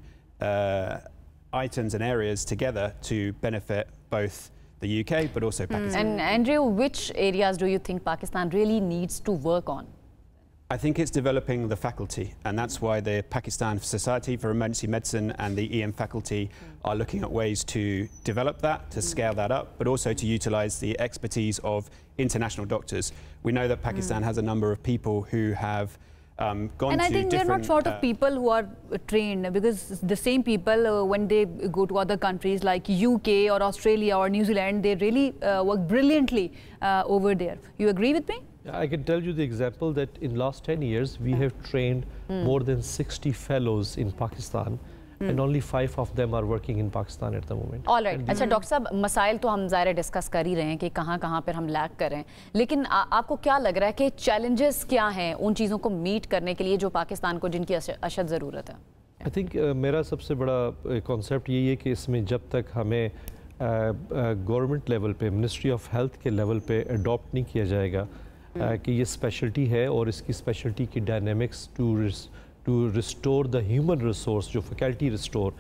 Speaker 11: items and areas together to benefit both the UK, but also Pakistan.
Speaker 2: And Andrew, which areas do you think Pakistan really needs to work on?
Speaker 11: I think it's developing the faculty, and that's why the Pakistan Society for Emergency Medicine and the EM faculty are looking at ways to develop that, to scale that up, but also to utilize the expertise of international doctors. We know that Pakistan has a number of people who have gone
Speaker 1: and I think they're not short of people who are trained, because the same people when they go to other countries like UK or Australia or New Zealand, they really work brilliantly over there. You agree with me?
Speaker 10: I can tell you the example that in last 10 years we have trained more than 60 fellows in Pakistan. And only 5 of them are working in Pakistan at the moment.
Speaker 2: All right. अच्छा डॉक्टर साहब, मसाइल तो हम ज़ाहिर डिस्कस कर ही रहे हैं कि कहाँ पर हम लैग कर रहे हैं, लेकिन आपको क्या लग रहा है कि चैलेंजेस क्या हैं उन चीज़ों को मीट करने के लिए जो पाकिस्तान को जिनकी अशद ज़रूरत है?
Speaker 10: आई थिंक मेरा सबसे बड़ा कॉन्सेप्ट यही है कि इसमें जब तक हमें गवर्नमेंट लेवल पे, मिनिस्ट्री ऑफ हेल्थ के लेवल पे अडॉप्ट नहीं किया जाएगा कि ये स्पेशलिटी है और इसकी स्पेशलिटी की dynamics to restore the human resource, जो फैकल्टी रिस्टोर,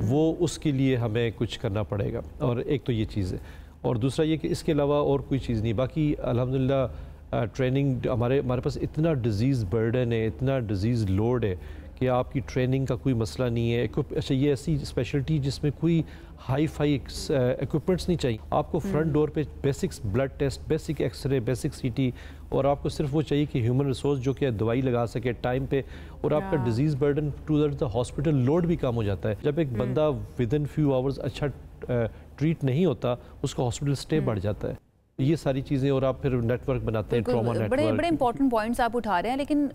Speaker 10: वो उसके लिए हमें कुछ करना पड़ेगा। और एक तो ये चीज़ है, और दूसरा ये कि इसके अलावा और कोई चीज़ नहीं। बाकी अल्हम्दुलिल्लाह ट्रेनिंग हमारे पास इतना डिज़ीज़ बर्डन है, इतना डिज़ीज़ लोड है कि आपकी ट्रेनिंग का कोई मसला नहीं है। अच्छा, ये ऐसी स्पेशलिटी जिसमें कोई हाई फाई इक्विपमेंट्स नहीं चाहिए। आपको फ्रंट डोर पे basics blood test, basic x ray, basic CT, और आपको सिर्फ वो चाहिए कि ह्यूमन रिसोर्स जो कि दवाई लगा सके टाइम पे, और आपका disease burden to the hospital load भी कम हो जाता है। जब एक बंदा विद इन फ्यू आवर्स अच्छा ट्रीट नहीं होता, उसका हॉस्पिटल स्टे बढ़ जाता है। ये सारी चीज़ें, और आप फिर नेटवर्क बनाते हैं, ट्रॉमा नेटवर्क।
Speaker 1: बड़े इंपॉर्टेंट पॉइंट्स आप उठा रहे हैं, लेकिन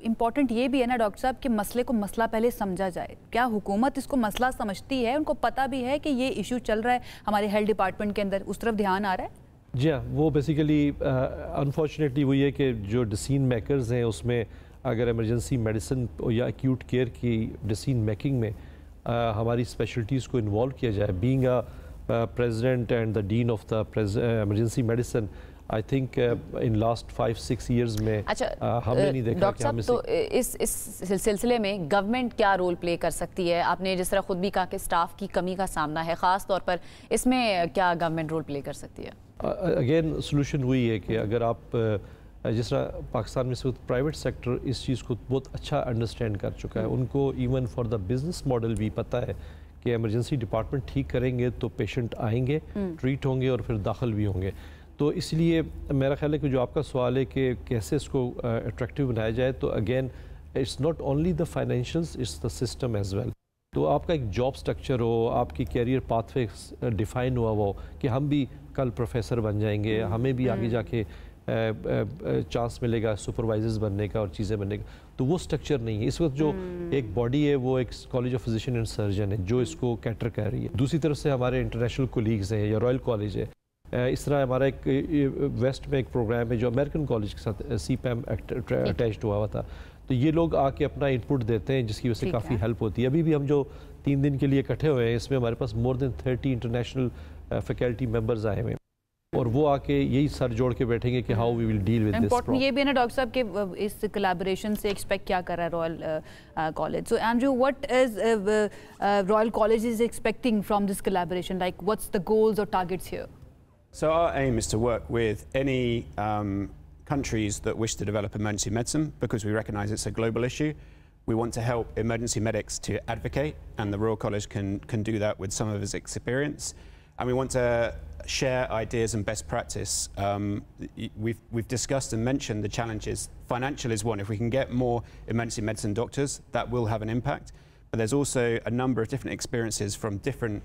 Speaker 1: इंपॉर्टेंट ये भी है ना डॉक्टर साहब कि मसले को मसला पहले समझा जाए। क्या हुकूमत इसको मसला समझती है? उनको पता भी है कि ये इशू चल रहा है हमारे हेल्थ डिपार्टमेंट के अंदर, उस तरफ ध्यान आ रहा है?
Speaker 10: जी हाँ, वो बेसिकली अनफॉर्चुनेटली वही है कि जो डिसीजन मेकर्स हैं उसमें अगर इमरजेंसी मेडिसिन या एक्यूट केयर की डिसीजन मेकिंग में हमारी स्पेशलिटीज़ को इन्वॉल्व किया जाए, being a president and the dean of the emergency medicine, I think in last 5-6 years में हमने नहीं देखा
Speaker 2: डॉक्टर साहब। तो इस सिलसिले में गवर्नमेंट क्या रोल प्ले कर सकती है? आपने जिस तरह खुद भी कहा कि स्टाफ की कमी का सामना है, ख़ास तौर पर इसमें क्या गवर्नमेंट रोल प्ले कर सकती है?
Speaker 10: अगेन सोल्यूशन वही है कि अगर आप जिस तरह पाकिस्तान में इस वक्त प्राइवेट सेक्टर इस चीज़ को बहुत अच्छा अंडरस्टैंड कर चुका है, उनको even for the business model भी पता है कि इमरजेंसी डिपार्टमेंट ठीक करेंगे तो पेशेंट आएंगे, ट्रीट होंगे और फिर दाखिल भी होंगे। तो इसलिए मेरा ख्याल है कि जो आपका सवाल है कि कैसे इसको अट्रैक्टिव बनाया जाए, तो again it's not only the financials, it's the system as well. तो आपका एक जॉब स्ट्रक्चर हो, आपकी कैरियर पाथवे डिफाइन हुआ हो कि हम भी कल प्रोफेसर बन जाएंगे, हमें भी आगे जाके चांस मिलेगा सुपरवाइजर्स बनने का और चीज़ें बनने का, तो वो स्ट्रक्चर नहीं है। इस वक्त जो एक बॉडी है वो एक college of physician and surgeon है जो इसको कैटर कर रही है। दूसरी तरफ से हमारे इंटरनेशनल कोलीग्स हैं या रॉयल कॉलेज है, इस तरह हमारा एक वेस्ट में एक प्रोग्राम है जो अमेरिकन कॉलेज के साथ CPAM अटैच्ड हुआ था, तो ये लोग आके अपना इनपुट देते हैं जिसकी वजह से काफ़ी हेल्प होती है। अभी भी हम जो 3 दिन के लिए इकट्ठे हुए हैं, इसमें हमारे पास more than 30 international faculty members आए हुए हैं और वो आके यही सर जोड़ के बैठेंगे कि how we will deal with this problem.
Speaker 1: ये भी ना डॉक्टर साहब के इस कोलैबोरेशन से एक्सपेक्ट क्या कर रहा है Royal College? So Andrew, what is Royal College is expecting from this collaboration? Like what's the goals और targets here?
Speaker 11: So our aim is to work with any countries that wish to develop emergency medicine because we recognise it's a global issue. We want to help emergency medics to advocate, and the Royal College can do that with some of its experience. And we want to share ideas and best practice. We've discussed and mentioned the challenges. Financial is one. If we can get more emergency medicine doctors, that will have an impact. But there's also a number of different experiences from different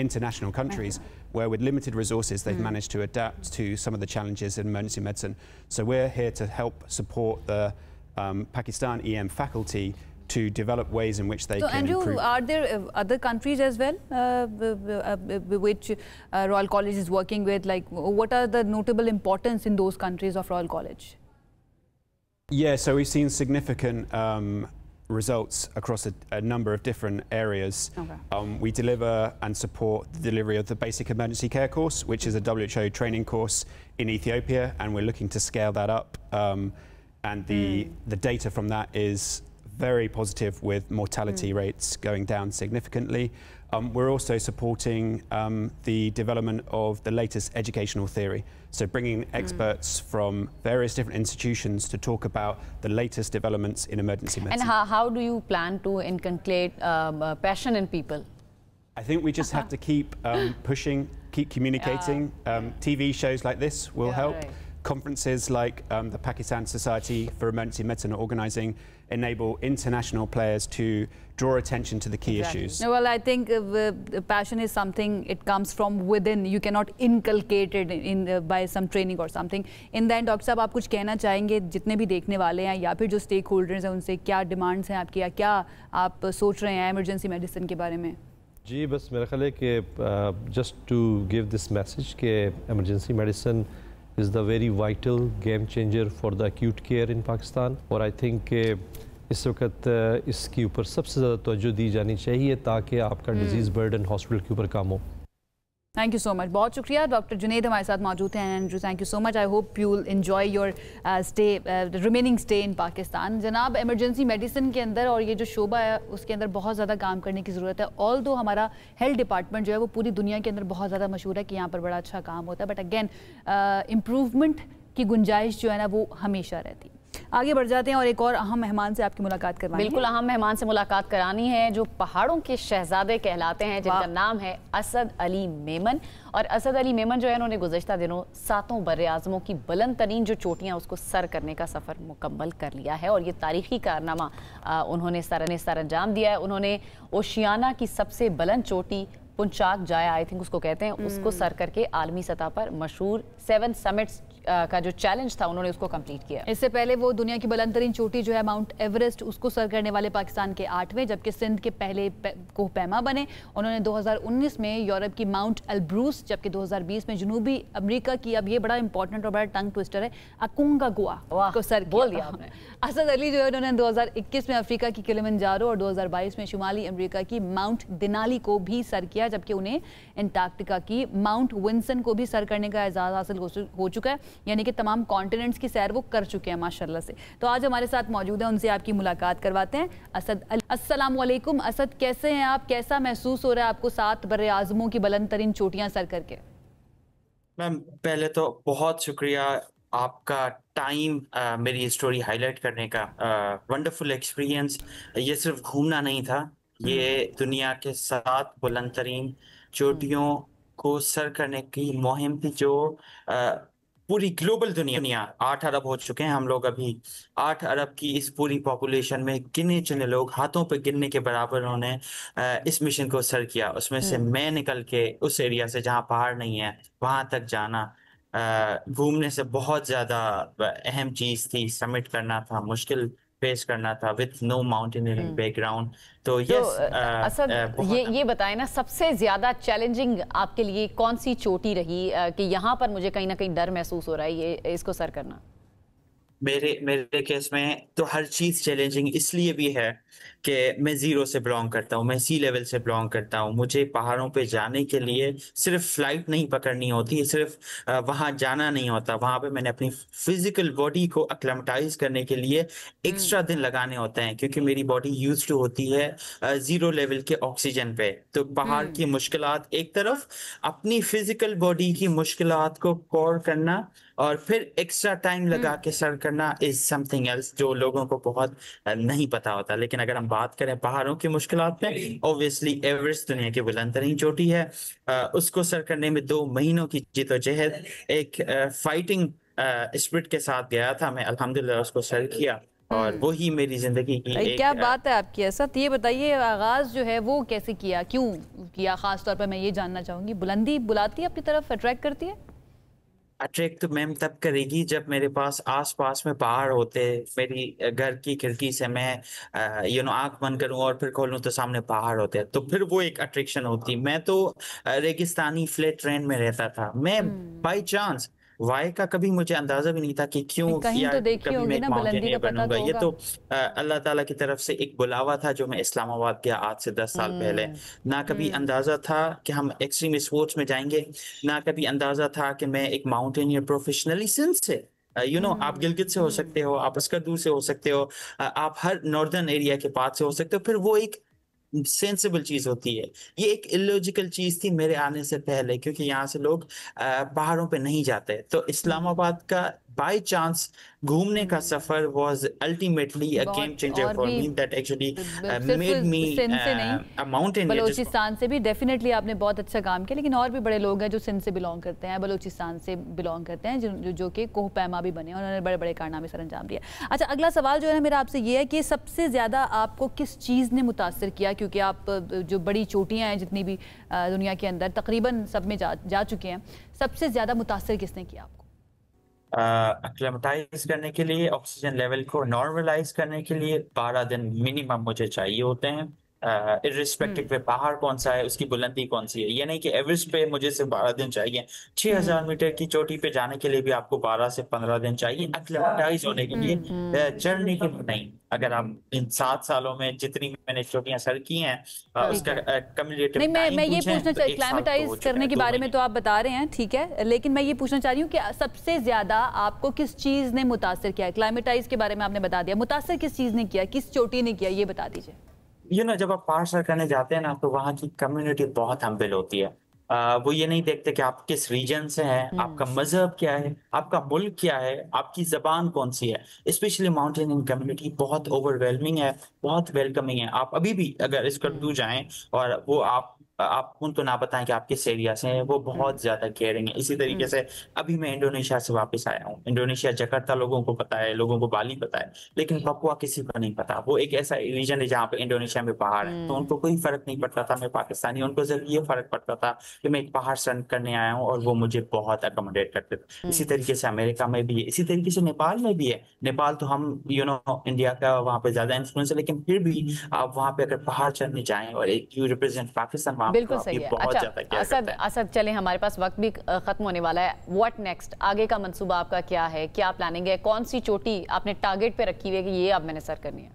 Speaker 11: international countries where with limited resources they've managed to adapt to some of the challenges in emergency medicine. So we're here to help support the Pakistan EM faculty to develop ways in which they can
Speaker 1: Andrew,
Speaker 11: improve.
Speaker 1: Are there other countries as well which Royal College is working with? Like, what are the notable importance in those countries of Royal College?
Speaker 11: Yeah, so we've seen significant results across a number of different areas. Okay. We deliver and support the delivery of the basic emergency care course, which is a WHO training course in Ethiopia, and we're looking to scale that up. And the data from that is very positive with mortality rates going down significantly. We're also supporting the development of the latest educational theory. So bringing experts from various different institutions to talk about the latest developments in emergency medicine.
Speaker 2: And how do you plan to inculcate passion in people?
Speaker 11: I think we just have to keep pushing, keep communicating. TV shows like this will help. Right. Conferences like the Pakistan Society for Emergency Medicine are organising enable international players to draw attention to the key issues.
Speaker 1: No, well, I think passion is something, it comes from within. You cannot inculcate it by some training or something. In the end, doctor साहब, आप कुछ कहना चाहेंगे जितने भी देखने वाले हैं या फिर जो स्टेक होल्डर्स हैं उनसे, क्या डिमांड्स हैं आपकी या क्या आप सोच रहे हैं इमरजेंसी मेडिसिन के बारे में?
Speaker 10: जी, बस मेरा ख्याल है कि just to give this message कि emergency medicine is the very vital game changer for the acute care in Pakistan, और आई थिंक इस वक्त इसके ऊपर सबसे ज़्यादा तवज्जो दी जानी चाहिए ताकि आपका डिजीज़ बर्डन हॉस्पिटल के ऊपर कम हो।
Speaker 1: थैंक यू सो मच, बहुत शुक्रिया। डॉक्टर जुनेद हमारे साथ मौजूद हैं। Andrew, thank you so much. I hope you will enjoy your stay, remaining stay in Pakistan. जनाब, इमरजेंसी मेडिसिन के अंदर और ये जो शोबा है उसके अंदर बहुत ज़्यादा काम करने की ज़रूरत है। ऑल दो हमारा हेल्थ डिपार्टमेंट जो है वो पूरी दुनिया के अंदर बहुत ज़्यादा मशहूर है कि यहाँ पर बड़ा अच्छा काम होता है, बट अगेन इम्प्रूवमेंट की गुंजाइश जो है ना वो हमेशा रहती है। आगे बढ़ जाते हैं और एक और अहम मेहमान से आपकी मुलाकात करवानी है।
Speaker 2: बिल्कुल अहम मेहमान से मुलाकात करानी है जो पहाड़ों के शहजादे कहलाते हैं, जिनका नाम है असद अली मेमन। और असद अली मेमन जो है उन्होंने गुज़श्ता दिनों 7 बर्रे-आज़मों की बुलंद तरीन जो चोटियाँ उसको सर करने का सफ़र मुकम्मल कर लिया है और ये तारीख़ी कारनामा उन्होंने सर अंजाम दिया है। उन्होंने ओशियाना की सबसे बुलंद चोटी पुंचाक जाया, आई थिंक उसको कहते हैं, उसको सर करके आलमी सतह पर मशहूर 7 समिट्स का जो चैलेंज था उन्होंने उसको कंप्लीट किया।
Speaker 1: इससे पहले वो दुनिया की बुलंद तरीन चोटी जो है माउंट एवरेस्ट उसको सर करने वाले पाकिस्तान के 8वें, जबकि सिंध के पहले कोहपैमा बने। उन्होंने 2019 में यूरोप की माउंट एल्ब्रूस, जबकि 2020 में जनूबी अमेरिका की, अब ये बड़ा इंपॉर्टेंट और बड़ा टंग ट्विस्टर है, अकोंकागुआ को सर
Speaker 2: बोल दिया आपने।
Speaker 1: असद अली जो है उन्होंने 2021 में अफ्रीका की किलिमंजारो और 2022 में शुमाली अमेरिका की माउंट देनाली को भी सर किया, जबकि उन्हें एंटार्क्टिका की माउंट विंसन को भी सर करने का एजाज़ हासिल हो चुका है। यानी कि तमाम कॉन्टिनेंट्स की सैर वो कर चुके हैं माशाल्लाह से। तो आज हमारे साथ मौजूद है, उनसे आपकी मुलाकात करवाते हैं। असद अली, अस्सलाम वालेकुम। असद, कैसे हैं आप? कैसा महसूस हो रहा है आपको 7 बर्रे आज़मों की बुलंद तरीन चोटियां सर करके?
Speaker 12: मैम, पहले तो बहुत शुक्रिया आपका टाइम मेरी स्टोरी हाईलाइट करने का। Wonderful experience. ये सिर्फ घूमना नहीं था, ये दुनिया के 7 बुलंद तरीन चोटियों को सर करने की मुहिम थी जो पूरी ग्लोबल दुनिया 8 अरब हो चुके हैं हम लोग अभी। 8 अरब की इस पूरी पॉपुलेशन में गिने चुने लोग, हाथों पे गिनने के बराबर उन्होंने इस मिशन को सर किया। उसमें से मैं निकल के उस एरिया से जहाँ पहाड़ नहीं है वहां तक जाना घूमने से बहुत ज्यादा अहम चीज थी। समिट करना था, मुश्किल फेस करना था विद नो माउंटेनियरिंग बैकग्राउंड। तो
Speaker 2: असद, ये बताएं ना, सबसे ज्यादा चैलेंजिंग आपके लिए कौन सी चोटी रही कि यहाँ पर मुझे कहीं ना कहीं डर महसूस हो रहा है ये इसको सर करना?
Speaker 12: मेरे केस में तो हर चीज चैलेंजिंग इसलिए भी है कि मैं जीरो से बिलोंग करता हूँ, मैं सी लेवल से बिलोंग करता हूँ। मुझे पहाड़ों पे जाने के लिए सिर्फ फ्लाइट नहीं पकड़नी होती, सिर्फ वहां जाना नहीं होता। वहां पे मैंने अपनी फिजिकल बॉडी को एक्लेमेटाइज करने के लिए एक्स्ट्रा दिन लगाने होते हैं, क्योंकि मेरी बॉडी यूज टू होती है जीरो लेवल के ऑक्सीजन पे। तो पहाड़ की मुश्किलात एक तरफ, अपनी फिजिकल बॉडी की मुश्किलात को कवर करना और फिर एक्स्ट्रा टाइम लगा के सर करना इज समथिंग एल्स जो लोगों को बहुत नहीं पता होता। लेकिन अगर हम बात करें पहाड़ों की मुश्किलात में, ऑब्वियसली एवरेस्ट दुनिया की बुलंद तरीन चोटी है। उसको सर करने में 2 महीनों की जिद्दोजहद, एक फाइटिंग स्पिरिट के साथ गया था मैं। अल्हम्दुलिल्लाह उसको सर किया और वो ही मेरी जिंदगी की
Speaker 1: क्या बात है आपकी। ऐसा ये बताइए, आगाज जो है वो कैसे किया, क्यों किया? खास तौर पर मैं ये जानना चाहूंगी। बुलंदी बुलाती है अपनी तरफ, अट्रैक्ट करती है?
Speaker 12: अट्रैक्ट तो मैम तब करेगी जब मेरे पास आसपास में पहाड़ होते, मेरी घर की खिड़की से मैं आंख बंद करूं और फिर खोलूं तो सामने पहाड़ होते हैं, तो फिर वो एक अट्रैक्शन होती। मैं तो रेगिस्तानी फ्लैट ट्रेन में रहता था। मैं बाय चांस वाई का कभी मुझे अंदाजा भी नहीं था कि क्यों या
Speaker 1: तो
Speaker 12: कभी मैं एक माउंटेनियर बनूंगा। ये तो अल्लाह ताला की तरफ से एक बुलावा था जो मैं इस्लामाबाद गया आज से 10 साल पहले। ना कभी अंदाजा था कि हम एक्सट्रीम स्पोर्ट्स में जाएंगे, ना कभी अंदाजा था कि मैं एक माउंटेनियर प्रोफेशनली सिंध से आप गिलगित से हो सकते हो, आप अस्करदूर से हो सकते हो, आप हर नॉर्दर्न एरिया के पास से हो सकते हो। फिर वो एक सेंसिबल चीज होती है। ये एक इलॉजिकल चीज थी मेरे आने से पहले, क्योंकि यहाँ से लोग पहाड़ों पे नहीं जाते। तो इस्लामाबाद का बाय चांस घूमने का सफर was ultimately a game changer for me that actually made me a mountaineer.
Speaker 1: Balochistan से भी डेफिनेटली आपने बहुत अच्छा काम किया, लेकिन और भी बड़े लोग हैं जो सिंध से बिलोंग करते हैं, बलूचिस्तान से बिलोंग करते हैं, जो कि कोहपैमा भी बने, उन्होंने बड़े बड़े कारनामे सर अंजाम दिए। अच्छा, अगला सवाल जो है मेरा आपसे ये है कि सबसे ज़्यादा आपको किस चीज़ ने मुतासर किया? क्योंकि आप जो बड़ी चोटियाँ हैं जितनी भी दुनिया के अंदर तकरीबन सब में जा चुके हैं, सबसे ज़्यादा मुतासर किसने किया आपको?
Speaker 12: एक्लेमेटाइज करने के लिए, ऑक्सीजन लेवल को नॉर्मलाइज करने के लिए 12 दिन मिनिमम मुझे चाहिए होते हैं। इर्रिस्पेक्टिव पे पहाड़ कौन सा है, उसकी बुलंदी कौन सी है। ये नहीं कि एवरेस्ट पे मुझे सिर्फ 12 दिन चाहिए। 6000 मीटर की चोटी पे जाने के लिए भी आपको 12 से 15 दिन चाहिए एक्लेमेटाइज होने के लिए, चढ़ने के लिए नहीं। अगर आप इन 7 सालों में जितनी मैंने चोटियां सर की हैं उसका कम्युलेटिव
Speaker 1: नहीं, मैं ये पूछना चाहिए, एक्लेमेटाइज करने के बारे में तो आप बता रहे हैं, ठीक है, लेकिन मैं ये पूछना चाह रही हूँ कि सबसे ज्यादा आपको किस चीज ने मुतासर किया? एक्लेमेटाइज के बारे में आपने बता दिया, मुतासर किस चीज ने किया, किस चोटी ने किया, ये बता दीजिए।
Speaker 12: जब आप पहाड़ सर करने जाते हैं ना, तो वहाँ की कम्युनिटी बहुत हम्बल होती है। वो ये नहीं देखते कि आप किस रीजन से हैं, आपका मजहब क्या है, आपका मुल्क क्या है, आपकी जबान कौन सी है। स्पेशली माउंटेनियरिंग कम्युनिटी बहुत ओवरवेलमिंग है, बहुत वेलकमिंग है। आप अभी भी अगर इसको जाएं और वो आप आप उनको ना बताएं कि आप किस एरिया से हैं, वो बहुत ज्यादा केयरिंग है। इसी तरीके से अभी मैं इंडोनेशिया से वापस आया हूँ। इंडोनेशिया जकार्ता लोगों को पता है, लोगों को बाली पता है, लेकिन पपुआ किसी को नहीं पता। वो एक ऐसा रीजन है जहाँ पे इंडोनेशिया में पहाड़ है, तो उनको कोई फर्क नहीं पड़ता था मैं पाकिस्तानी, उनको सिर्फ ये फर्क पड़ता था कि मैं एक पहाड़ सर करने आया हूँ, और वो मुझे बहुत अकोमोडेट करते थे। इसी तरीके से अमेरिका में भी है, इसी तरीके से नेपाल में भी है। नेपाल तो हम इंडिया का वहाँ पे ज्यादा इन्फ्लुएंस है, लेकिन फिर भी आप वहाँ पे अगर पहाड़ चढ़ने जाएं और एक यू रिप्रेजेंट पाकिस्तान, वहाँ
Speaker 2: बिल्कुल सही है। अच्छा असद चले, हमारे पास वक्त भी खत्म होने वाला है। व्हाट नेक्स्ट, आगे का मंसूबा आपका क्या है, क्या प्लानिंग है, कौन सी चोटी आपने टारगेट पे रखी हुई है कि ये अब मैंने सर करनी है?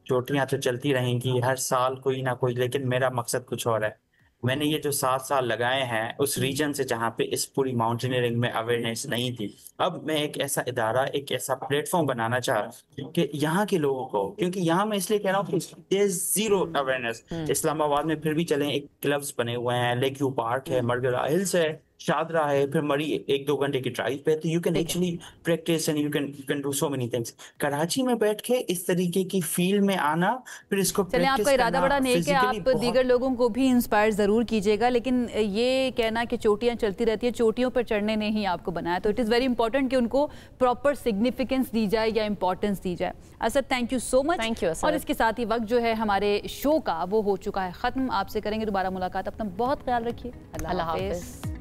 Speaker 12: चोटियां तो चलती रहेंगी हर साल कोई ना कोई, लेकिन मेरा मकसद कुछ और है। मैंने ये जो 7 साल लगाए हैं उस रीजन से जहाँ पे इस पूरी माउंटेनियरिंग में अवेयरनेस नहीं थी, अब मैं एक ऐसा इदारा, एक ऐसा प्लेटफॉर्म बनाना चाह रहा हूँ कि यहाँ के लोगों को, क्योंकि यहाँ मैं इसलिए कह रहा हूँ कि जीरो अवेयरनेस। इस्लामाबाद में फिर भी चले, एक क्लब्स बने हुए हैं, लेक व्यू पार्क है, मरगला हिल्स है, शादरा है, फिर मरी 1-2 घंटे की ड्राइव पे, तो you can actually practice and you can do so many things. Karachi में बैठ के इस तरीके की फील्ड में आना, फिर इसको
Speaker 1: चलें, आपका इरादा बड़ा नेक है, आप दीगर लोगों को भी इंस्पायर जरूर कीजिएगा, लेकिन ये कहना कि चोटियां चलती रहती है, चोटियों पर चढ़ने ने ही आपको बनाया, तो इट इज़ वेरी इंपॉर्टेंट कि उनको प्रॉपर सिग्निफिकेंस दी जाए या इंपॉर्टेंस दी जाए। Asad, thank you so much.
Speaker 2: Thank you.
Speaker 1: और इसके साथ ही वक्त जो है हमारे शो का वो हो चुका है ख़त्म। आपसे करेंगे दोबारा मुलाकात, अपना बहुत ख्याल रखिए। अल्लाह हाफिज़।